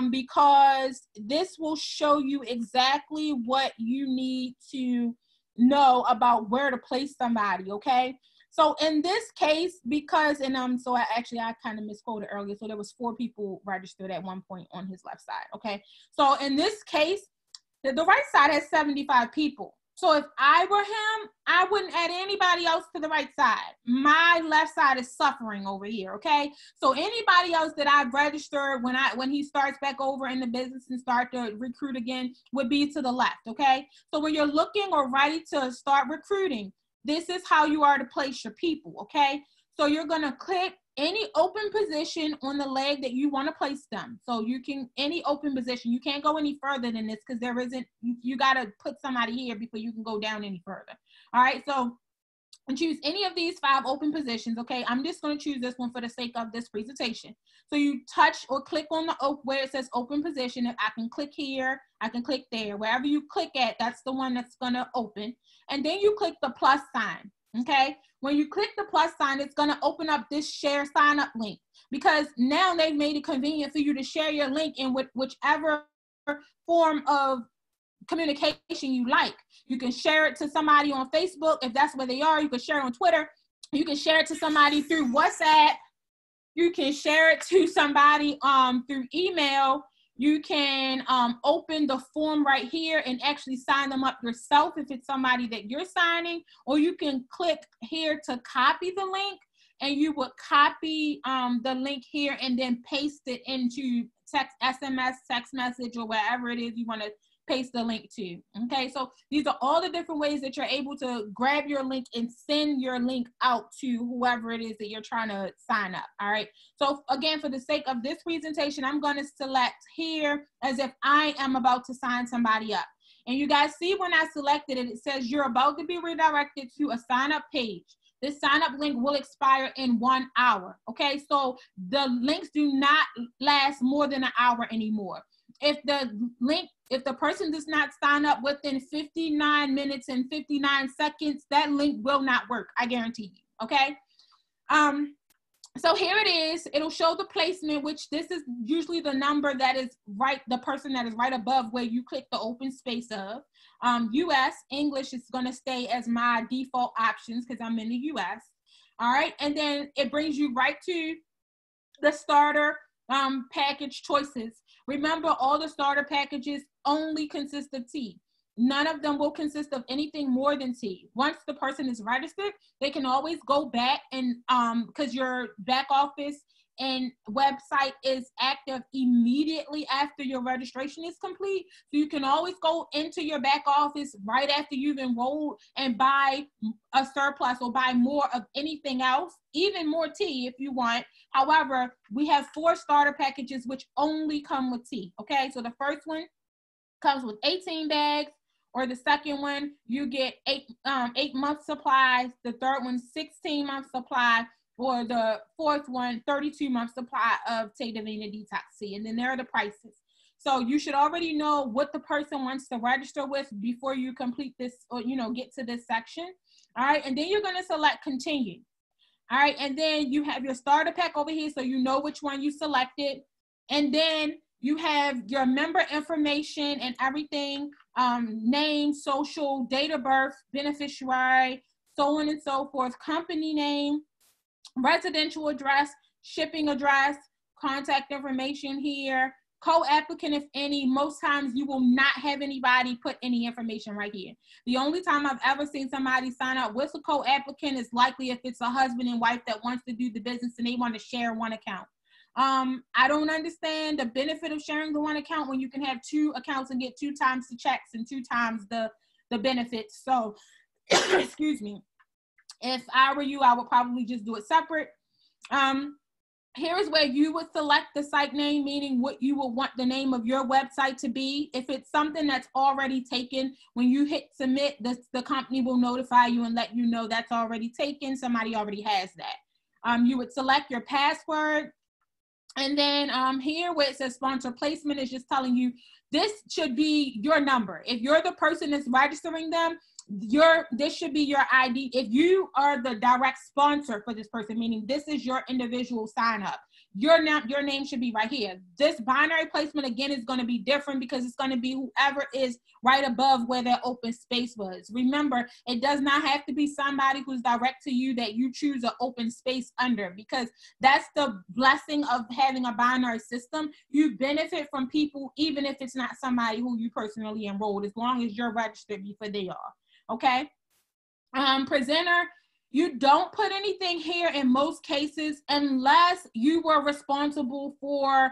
because this will show you exactly what you need to know about where to place somebody, okay? So in this case, because, and I kind of misquoted earlier, so there was 4 people registered at one point on his left side, okay? So in this case, the right side has 75 people. So if I were him, I wouldn't add anybody else to the right side. My left side is suffering over here, okay? So anybody else that I've registered when he starts back over in the business and start to recruit again would be to the left, okay? So when you're looking or ready to start recruiting, this is how you are to place your people, okay? So you're going to click any open position on the leg that you want to place them. So you can, any open position, you can't go any further than this because there isn't, you got to put somebody here before you can go down any further. All right, so choose any of these 5 open positions, okay? I'm just going to choose this one for the sake of this presentation. So you touch or click on the where it says open position. If I can click here, I can click there. Wherever you click at, that's the one that's going to open. And then you click the plus sign, okay? When you click the plus sign, it's going to open up this share sign up link, because now they've made it convenient for you to share your link in whichever form of communication you like. You can share it to somebody on Facebook if that's where they are. You can share it on Twitter. You can share it to somebody through WhatsApp. You can share it to somebody through email. You can open the form right here and actually sign them up yourself if it's somebody that you're signing, or you can click here to copy the link, and you would copy the link here and then paste it into text, SMS, text message, or wherever it is you want to paste the link to. Okay, so these are all the different ways that you're able to grab your link and send your link out to whoever it is that you're trying to sign up. All right, so again, for the sake of this presentation, I'm going to select here as if I am about to sign somebody up. And you guys see when I selected it, it says you're about to be redirected to a sign up page. This sign up link will expire in 1 hour. Okay, so the links do not last more than an hour anymore. If the person does not sign up within 59 minutes and 59 seconds, that link will not work. I guarantee you. Okay. So here it is. It'll show the placement, which this is usually the number that is right, the person that is right above where you click the open space of. US, English is going to stay as my default options because I'm in the US. All right. And then it brings you right to the starter package choices. Remember, all the starter packages only consist of tea. None of them will consist of anything more than tea. Once the person is registered, they can always go back and because your back office and website is active immediately after your registration is complete. So you can always go into your back office right after you've enrolled and buy a surplus or buy more of anything else, even more tea if you want. However, we have 4 starter packages which only come with tea. Okay, so the first one comes with 18 bags, or the second one you get 8-month supplies. The third one 16-month supply. Or the fourth one, 32-month supply of Vida Divina Detox Tea. And then there are the prices. So you should already know what the person wants to register with before you complete this, or, get to this section. All right. And then you're going to select continue. All right. And then you have your starter pack over here, so you know which one you selected. And then you have your member information and everything name, social, date of birth, beneficiary, so on and so forth, company name, residential address, shipping address, contact information here, co-applicant, if any. Most times you will not have anybody put any information right here. The only time I've ever seen somebody sign up with a co-applicant is likely if it's a husband and wife that wants to do the business and they want to share one account. I don't understand the benefit of sharing the one account when you can have two accounts and get 2 times the checks and 2 times the benefits. So, excuse me. If I were you, I would probably just do it separate. Here is where you would select the site name, meaning what you would want the name of your website to be. If it's something that's already taken, when you hit submit, the company will notify you and let you know that's already taken. Somebody already has that. You would select your password. And then here where it says sponsor placement is just telling you this should be your number. If you're the person that's registering them, this should be your ID. If you are the direct sponsor for this person, meaning this is your individual sign up, your name should be right here. This binary placement again is going to be different because it's going to be whoever is right above where that open space was. Remember, it does not have to be somebody who's direct to you that you choose an open space under, because that's the blessing of having a binary system. You benefit from people even if it's not somebody who you personally enrolled, as long as you're registered before they are. Okay. Presenter, you don't put anything here in most cases unless you were responsible for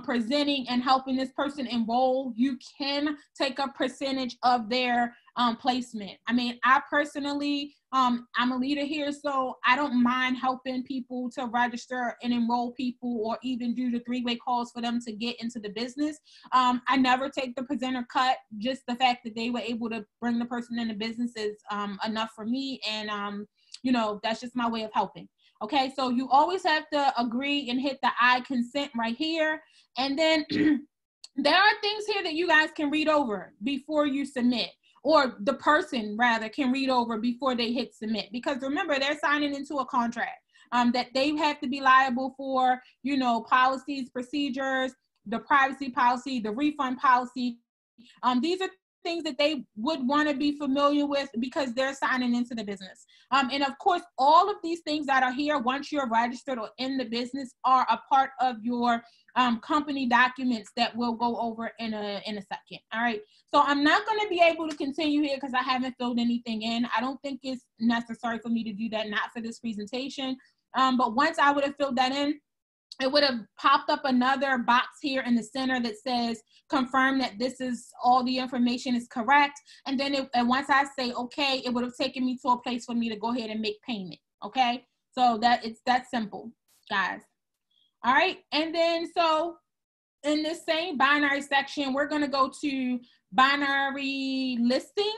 presenting and helping this person enroll. You can take a percentage of their placement. I mean, I personally, I'm a leader here, so I don't mind helping people to register and enroll people, or even do the 3-way calls for them to get into the business. I never take the presenter cut. Just the fact that they were able to bring the person in the business is enough for me. And you know, that's just my way of helping. Okay, so you always have to agree and hit the I consent right here. And then there are things here that you guys can read over before you submit, or the person rather can read over before they hit submit, because remember, they're signing into a contract that they have to be liable for, you know, policies, procedures, the privacy policy, the refund policy. These are things that they would want to be familiar with because they're signing into the business. And of course, all of these things that are here, once you're registered or in the business, are a part of your company documents that we'll go over in a second. All right. So I'm not going to be able to continue here because I haven't filled anything in. I don't think it's necessary for me to do that, not for this presentation. But once I would have filled that in, it would have popped up another box here in the center that says confirm that this is all the information is correct. And then and once I say okay, it would have taken me to a place for me to go ahead and make payment. Okay, so it's that simple, guys. All right, and then so in this same binary section, we're going to go to binary listing,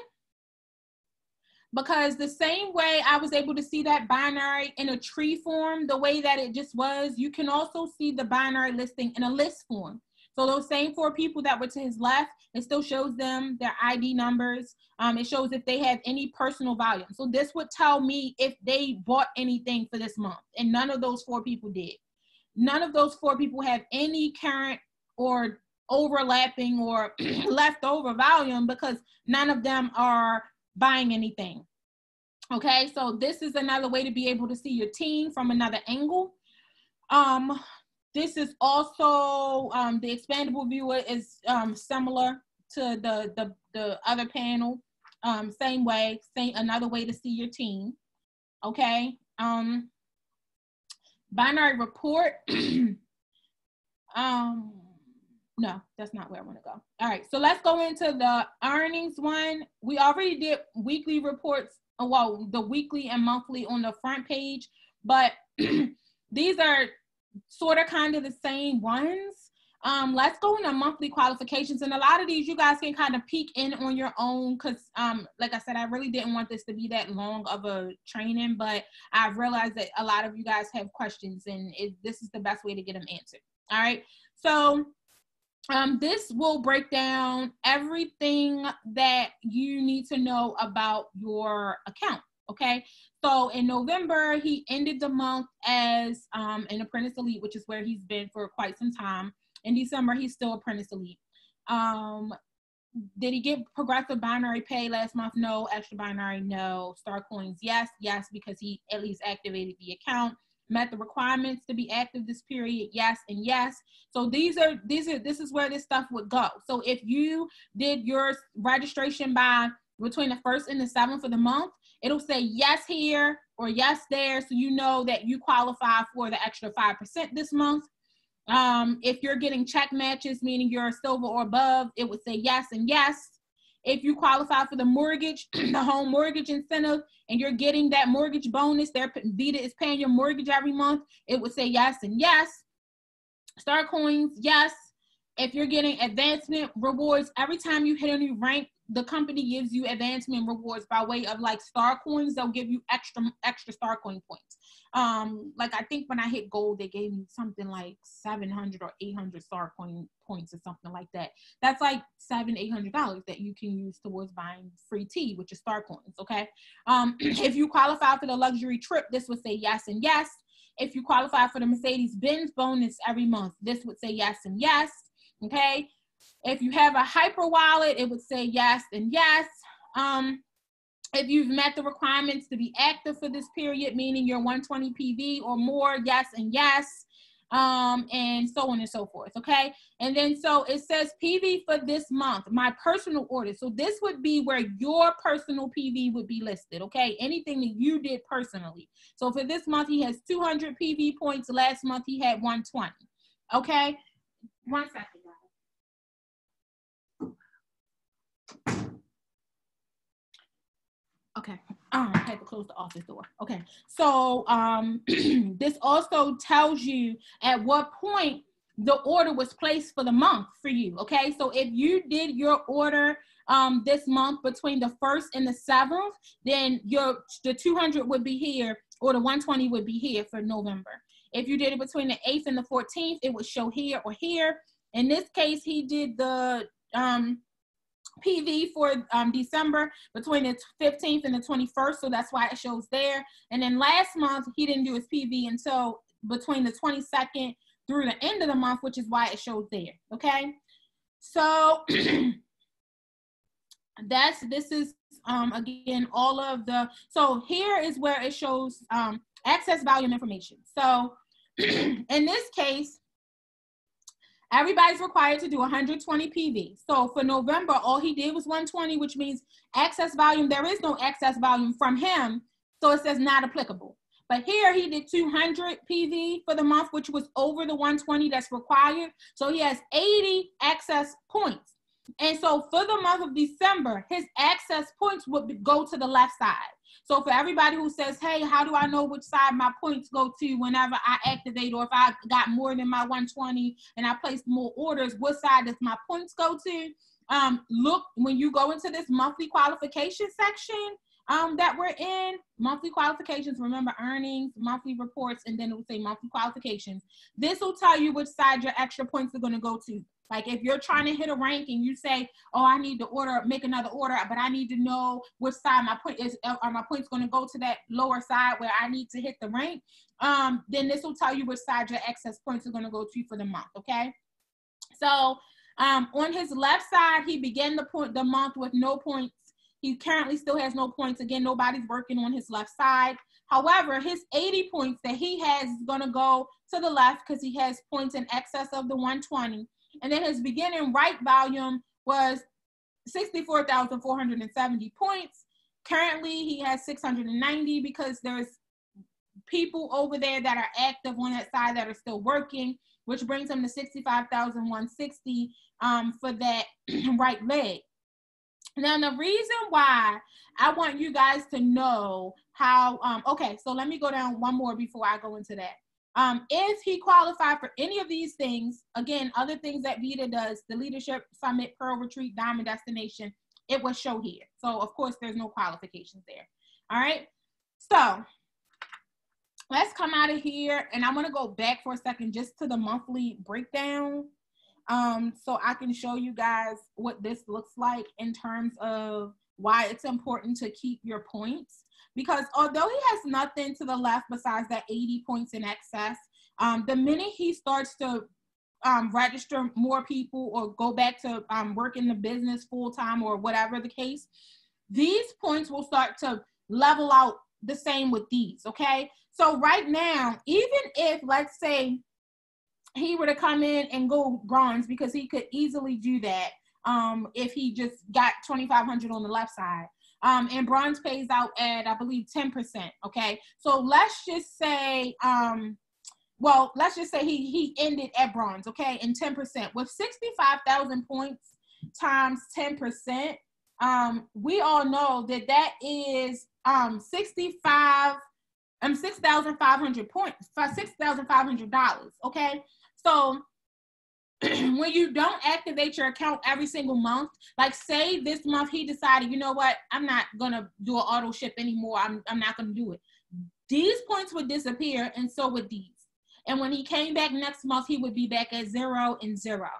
because the same way I was able to see that binary in a tree form, the way that it just was, you can also see the binary listing in a list form. So those same 4 people that were to his left, it still shows them their ID numbers. It shows if they have any personal volume. So this would tell me if they bought anything for this month, and none of those 4 people did. None of those 4 people have any current or overlapping or leftover volume, because none of them are buying anything. Okay, so this is another way to be able to see your team from another angle. This is also the expandable viewer is similar to the other panel. Same way, another way to see your team. Okay, binary report. No, that's not where I want to go. All right, so let's go into the earnings one. We already did weekly reports, well, the weekly and monthly on the front page, but these are sort of kind of the same ones. Let's go into monthly qualifications, and a lot of these you guys can kind of peek in on your own, because like I said, I really didn't want this to be that long of a training, but I've realized that a lot of you guys have questions, and this is the best way to get them answered. All right, so this will break down everything that you need to know about your account. Okay, so in November, he ended the month as an Apprentice Elite, which is where he's been for quite some time. In December, he's still Apprentice Elite. Did he get progressive binary pay last month? No. Extra binary? No. Star coins? Yes. Yes, because he at least activated the account. Met the requirements to be active this period? Yes and yes. So this is where this stuff would go. So if you did your registration by between the 1st and the 7th of the month, it'll say yes here or yes there, so you know that you qualify for the extra 5% this month. If you're getting check matches, meaning you're silver or above, it would say yes and yes. If you qualify for the mortgage, the home mortgage incentive, and you're getting that mortgage bonus, Vita is paying your mortgage every month, it would say yes and yes. Star coins, yes. If you're getting advancement rewards, every time you hit a new rank, the company gives you advancement rewards by way of like star coins. They'll give you extra star coin points. Like I think when I hit gold, they gave me something like 700 or 800 star coin points or something like that. That's like $700-800 that you can use towards buying free tea, which is star coins. Okay. If you qualify for the luxury trip, this would say yes and yes. If you qualify for the Mercedes-Benz bonus every month, this would say yes and yes. Okay. If you have a hyper wallet, it would say yes and yes. If you've met the requirements to be active for this period, meaning you're 120 PV or more, yes and yes, and so on and so forth, okay? And then so it says PV for this month, my personal order. So this would be where your personal PV would be listed, okay? Anything that you did personally. So for this month, he has 200 PV points. Last month, he had 120, okay? 1 second, guys. Okay, I had to close the office door. Okay, so this also tells you at what point the order was placed for the month for you. Okay, so if you did your order this month between the 1st and the 7th, then the 200 would be here, or the 120 would be here for November. If you did it between the 8th and the 14th, it would show here or here. In this case, he did the PV for December between the 15th and the 21st, so that's why it shows there. And then last month, he didn't do his PV until between the 22nd through the end of the month, which is why it shows there, okay? So this is, again, all of the, so here is where it shows access volume information. So in this case, everybody's required to do 120 PV. So for November, all he did was 120, which means access volume, there is no access volume from him, so it says not applicable. But here he did 200 PV for the month, which was over the 120 that's required. So he has 80 access points. And so for the month of December, his access points would go to the left side. So for everybody who says, hey, how do I know which side my points go to whenever I activate, or if I got more than my 120 and I placed more orders, what side does my points go to? Look, when you go into this monthly qualification section that we're in, monthly qualifications, remember earnings, monthly reports, and then it will say monthly qualifications. This will tell you which side your extra points are going to go to. Like if you're trying to hit a rank and you say, oh, I need to make another order, but I need to know which side my point is, are my points going to go to that lower side where I need to hit the rank, then this will tell you which side your excess points are going to go to for the month, okay? So on his left side, he began the month with no points. He currently still has no points. Again, nobody's working on his left side. However, his 80 points that he has is going to go to the left because he has points in excess of the 120. And then his beginning right volume was 64,470 points. Currently, he has 690 because there's people over there that are active on that side that are still working, which brings him to 65,160 for that right leg. Now, the reason why I want you guys to know how, okay, so let me go down one more before I go into that. If he qualified for any of these things, again, other things that Vita does, the Leadership Summit, Pearl Retreat, Diamond Destination, it will show here. So, of course, there's no qualifications there. All right. So, let's come out of here. And I'm going to go back for a second just to the monthly breakdown. So I can show you guys what this looks like in terms of why it's important to keep your points. Because although he has nothing to the left besides that 80 points in excess, the minute he starts to register more people or go back to work in the business full time or whatever the case, these points will start to level out the same with these, okay? So right now, even if, let's say, he were to come in and go bronze, because he could easily do that if he just got 2,500 on the left side. And bronze pays out at, I believe, 10%, okay? So let's just say, let's just say he ended at bronze, okay, and 10%. With 65,000 points times 10%, we all know that that is 6,500 points, for $6,500, okay? So when you don't activate your account every single month, like say this month he decided, you know what, I'm not gonna do an auto ship anymore, I'm not gonna do it. These points would disappear, and so would these. And when he came back next month, he would be back at 0 and 0.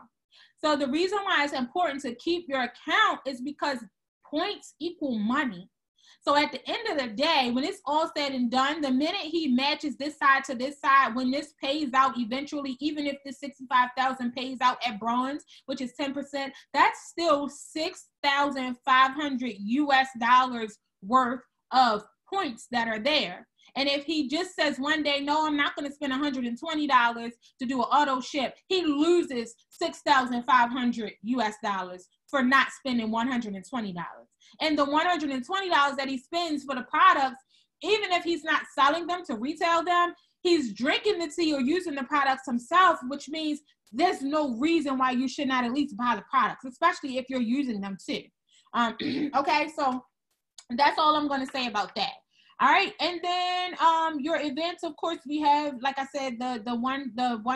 So the reason why it's important to keep your account is because points equal money. So at the end of the day, when it's all said and done, the minute he matches this side to this side, when this pays out eventually, even if the 65,000 pays out at bronze, which is 10%, that's still $6,500 US worth of points that are there. And if he just says one day, no, I'm not going to spend $120 to do an auto ship, he loses $6,500 US for not spending $120. And the $120 that he spends for the products, even if he's not selling them to retail them, he's drinking the tea or using the products himself, which means there's no reason why you should not at least buy the products, especially if you're using them too. Okay, so that's all I'm going to say about that. All right, and then your events, of course, we have, like I said, the one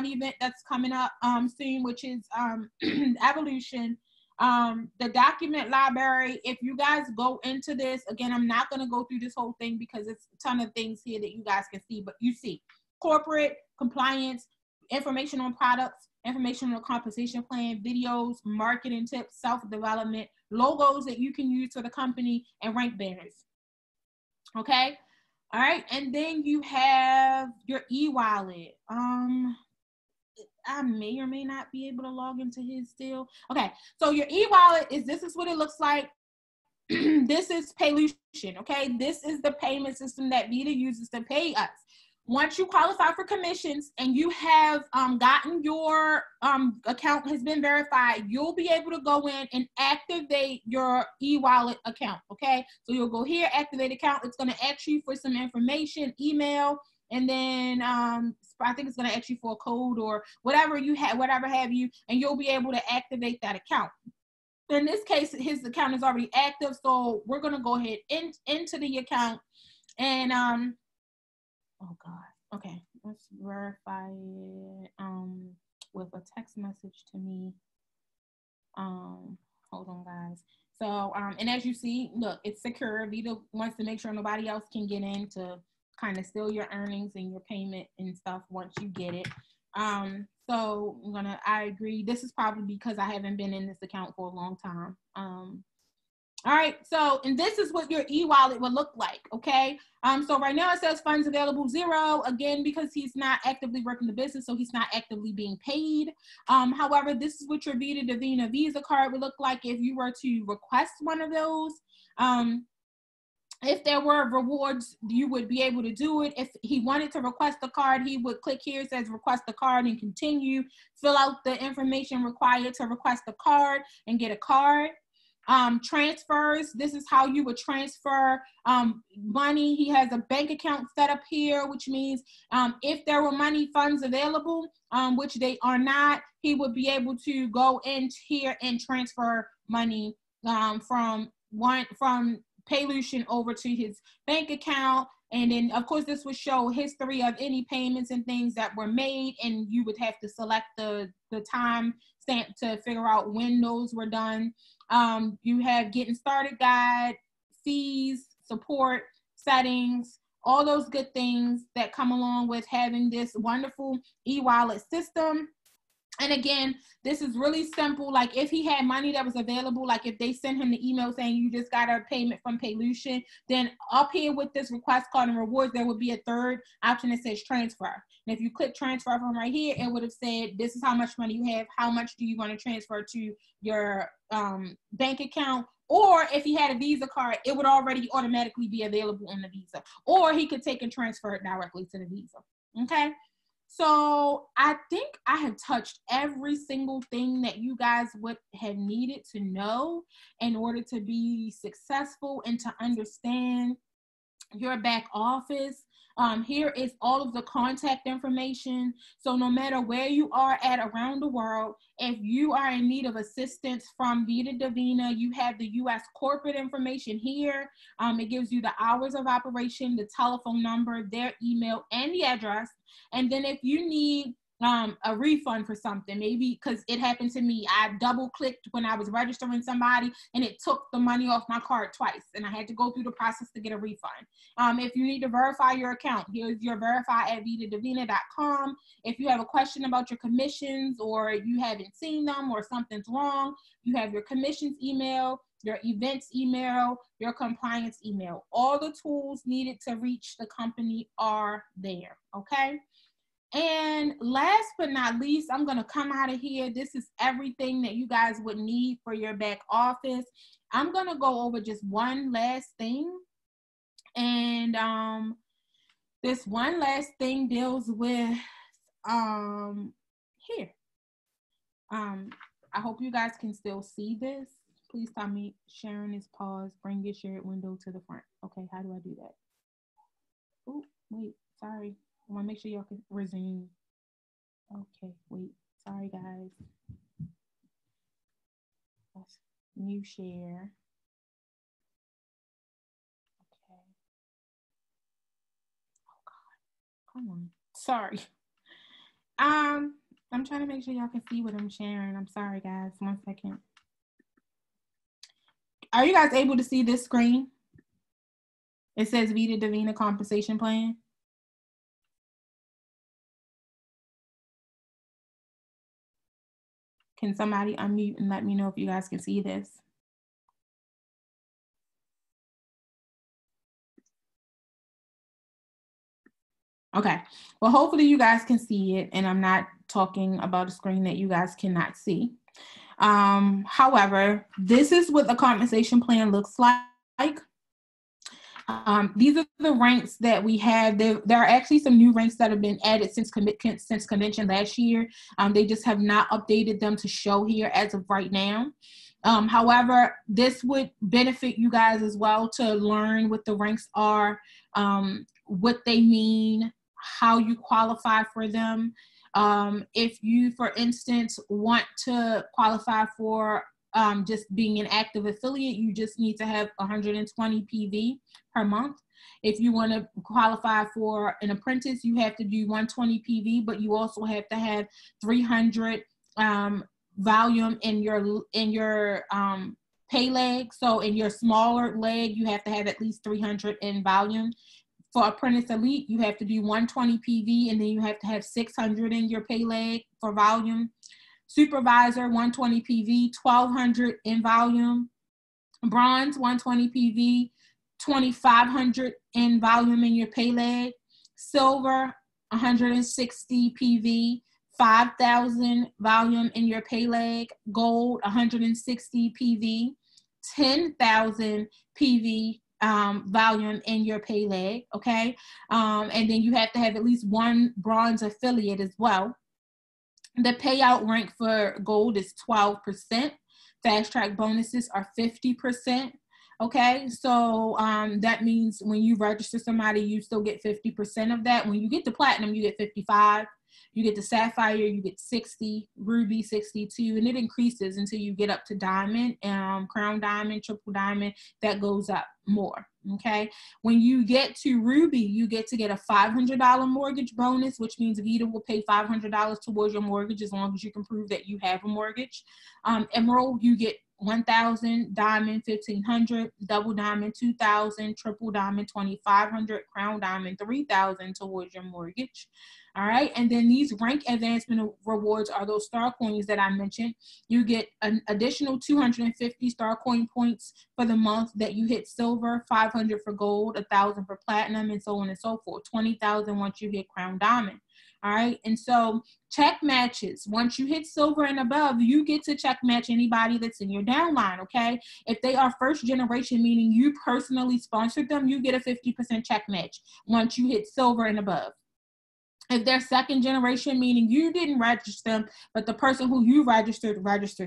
event that's coming up soon, which is Evolution. The document library. If you guys go into this, again, I'm not going to go through this whole thing because it's a ton of things here that you guys can see, but you see corporate compliance, information on products, information on compensation plan, videos, marketing tips, self-development, logos that you can use for the company, and rank banners. Okay. All right. And then you have your e-wallet. I may or may not be able to log into his still. Okay. So your e-wallet this is what it looks like. This is Paylution. Okay. This is the payment system that Vita uses to pay us. Once you qualify for commissions and you have gotten your account has been verified, you'll be able to go in and activate your e-wallet account, okay? So you'll go here, activate account. It's going to ask you for some information, email, and then I think it's going to ask you for a code or whatever you have, and you'll be able to activate that account. In this case, his account is already active, so we're going to go ahead into the account and oh God. Okay. Let's verify it with a text message to me. Hold on, guys. So and as you see, look, it's secure. Vita wants to make sure nobody else can get in to kind of steal your earnings and your payment and stuff once you get it. So I agree. This is probably because I haven't been in this account for a long time. All right, so, and this is what your e-wallet would look like, okay? So right now it says funds available 0, again, because he's not actively working the business, so he's not actively being paid. However, this is what your Vida Divina Visa card would look like if you were to request one of those. If there were rewards, you would be able to do it. If he wanted to request the card, he would click here, it says request the card and continue, fill out the information required to request the card and get a card. Transfers, this is how you would transfer money. He has a bank account set up here, which means if there were money funds available, which they are not, he would be able to go in here and transfer money from Paylution over to his bank account. And then, of course, this would show history of any payments and things that were made, and you would have to select the time stamp to figure out when those were done. You have getting started guide, fees, support, settings, all those good things that come along with having this wonderful e-wallet system. And again, this is really simple. Like if he had money that was available, like if they send him the email saying you just got a payment from Paylution, then up here with this request card and rewards, there would be a third option that says transfer. And if you click transfer from right here, it would have said, this is how much money you have. How much do you want to transfer to your bank account? Or if he had a Visa card, it would already automatically be available on the Visa. Or he could take and transfer it directly to the Visa. Okay. So I think I have touched every single thing that you guys would have needed to know in order to be successful and to understand your back office. Here is all of the contact information. So no matter where you are at around the world, if you are in need of assistance from Vida Divina, you have the U.S. corporate information here. It gives you the hours of operation, the telephone number, their email, and the address. And then if you need a refund for something, maybe because it happened to me, I double clicked when I was registering somebody and it took the money off my card twice and I had to go through the process to get a refund. If you need to verify your account, here's your verify at vitadivina.com. If you have a question about your commissions or you haven't seen them or something's wrong, you have your commissions email, your events email, your compliance email. All the tools needed to reach the company are there, okay? And last but not least, I'm going to come out of here. This is everything that you guys would need for your back office. I'm going to go over just one last thing. And this one last thing deals with here. I hope you guys can still see this. Please tell me sharing is paused. Bring your shared window to the front. Okay, how do I do that? Oh, wait, sorry. I want to make sure y'all can resume. Okay, wait. Sorry, guys. Let's new share. Okay. Oh, God. Come on. Sorry. I'm trying to make sure y'all can see what I'm sharing. I'm sorry, guys. 1 second. Are you guys able to see this screen? It says Vida Divina Compensation Plan. Can somebody unmute and let me know if you guys can see this? Okay, well, hopefully you guys can see it and I'm not talking about a screen that you guys cannot see. However, this is what the compensation plan looks like. These are the ranks that we have. There are actually some new ranks that have been added since convention last year. They just have not updated them to show here as of right now. However, this would benefit you guys as well to learn what the ranks are, what they mean, how you qualify for them. If you, for instance, want to qualify for just being an active affiliate, you just need to have 120 PV per month. If you want to qualify for an apprentice, you have to do 120 PV, but you also have to have 300 volume in your pay leg. So in your smaller leg, you have to have at least 300 in volume. For Apprentice Elite, you have to do 120 PV, and then you have to have 600 in your pay leg for volume. Supervisor, 120 PV, 1,200 in volume. Bronze, 120 PV, 2,500 in volume in your pay leg. Silver, 160 PV, 5,000 volume in your pay leg. Gold, 160 PV, 10,000 PV volume in your pay leg, okay? And then you have to have at least one bronze affiliate as well. The payout rank for gold is 12%. Fast track bonuses are 50%. Okay, so that means when you register somebody, you still get 50% of that. When you get to platinum, you get 55. You get to sapphire, you get 60, ruby 62, and it increases until you get up to diamond, crown diamond, triple diamond. That goes up more. Okay, when you get to ruby, you get to get a $500 mortgage bonus, which means Vita will pay $500 towards your mortgage as long as you can prove that you have a mortgage. Emerald, you get 1,000, diamond 1,500, double diamond 2,000, triple diamond 2,500, crown diamond 3,000 towards your mortgage. All right, and then these rank advancement rewards are those star coins that I mentioned. You get an additional 250 star coin points for the month that you hit silver, 500 for gold, 1,000 for platinum, and so on and so forth. 20,000 once you hit crown diamond. All right, and so check matches. Once you hit silver and above, you get to check match anybody that's in your downline, okay? If they are first generation, meaning you personally sponsored them, you get a 50% check match once you hit silver and above. If they're second generation, meaning you didn't register them, but the person who you registered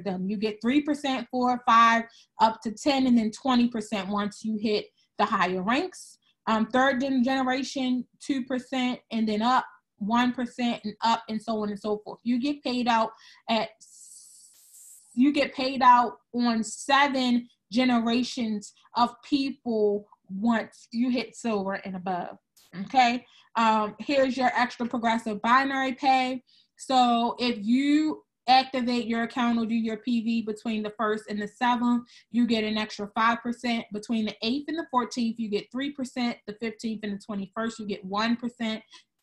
them, you get 3%, 4, 5, up to 10, and then 20% once you hit the higher ranks. Third generation, 2%, and then up 1% and up, and so on and so forth. You get paid out on 7 generations of people once you hit silver and above. Okay. Here's your extra progressive binary pay. So if you activate your account or do your PV between the 1st and the 7th, you get an extra 5%. Between the 8th and the 14th, you get 3%. The 15th and the 21st, you get 1%.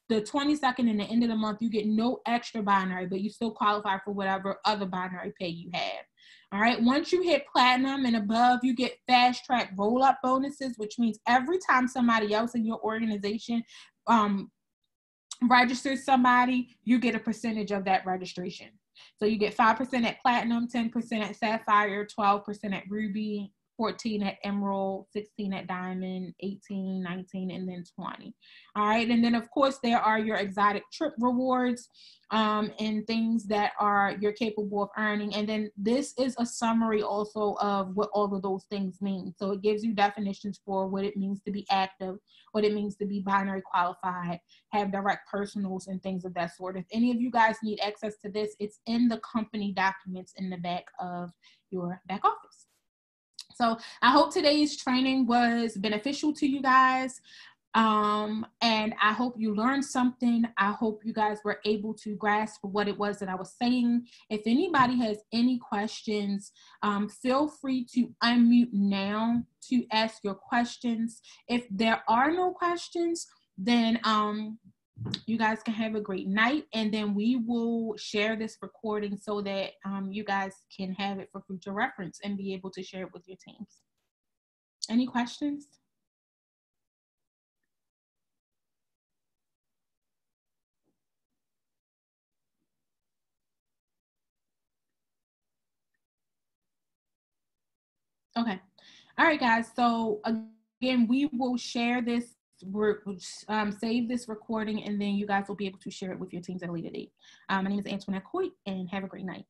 The 22nd and the end of the month, you get no extra binary, but you still qualify for whatever other binary pay you have. All right. Once you hit platinum and above, you get fast track roll up bonuses, which means every time somebody else in your organization registers somebody, you get a percentage of that registration. So you get 5% at platinum, 10% at sapphire, 12% at ruby, 14 at emerald, 16 at diamond, 18, 19, and then 20. All right. And then, of course, there are your exotic trip rewards and things that you're capable of earning. And then this is a summary also of what all of those things mean. So it gives you definitions for what it means to be active, what it means to be binary qualified, have direct personals, and things of that sort. If any of you guys need access to this, it's in the company documents in the back of your back office. So I hope today's training was beneficial to you guys. And I hope you learned something. I hope you guys were able to grasp what it was that I was saying. If anybody has any questions, feel free to unmute now to ask your questions. If there are no questions, then you guys can have a great night, and then we will share this recording so that you guys can have it for future reference and be able to share it with your teams. Any questions? Okay. All right, guys. So again, we will share this, save this recording, and then you guys will be able to share it with your teams at a later date. My name is Antoinette Coit, and have a great night.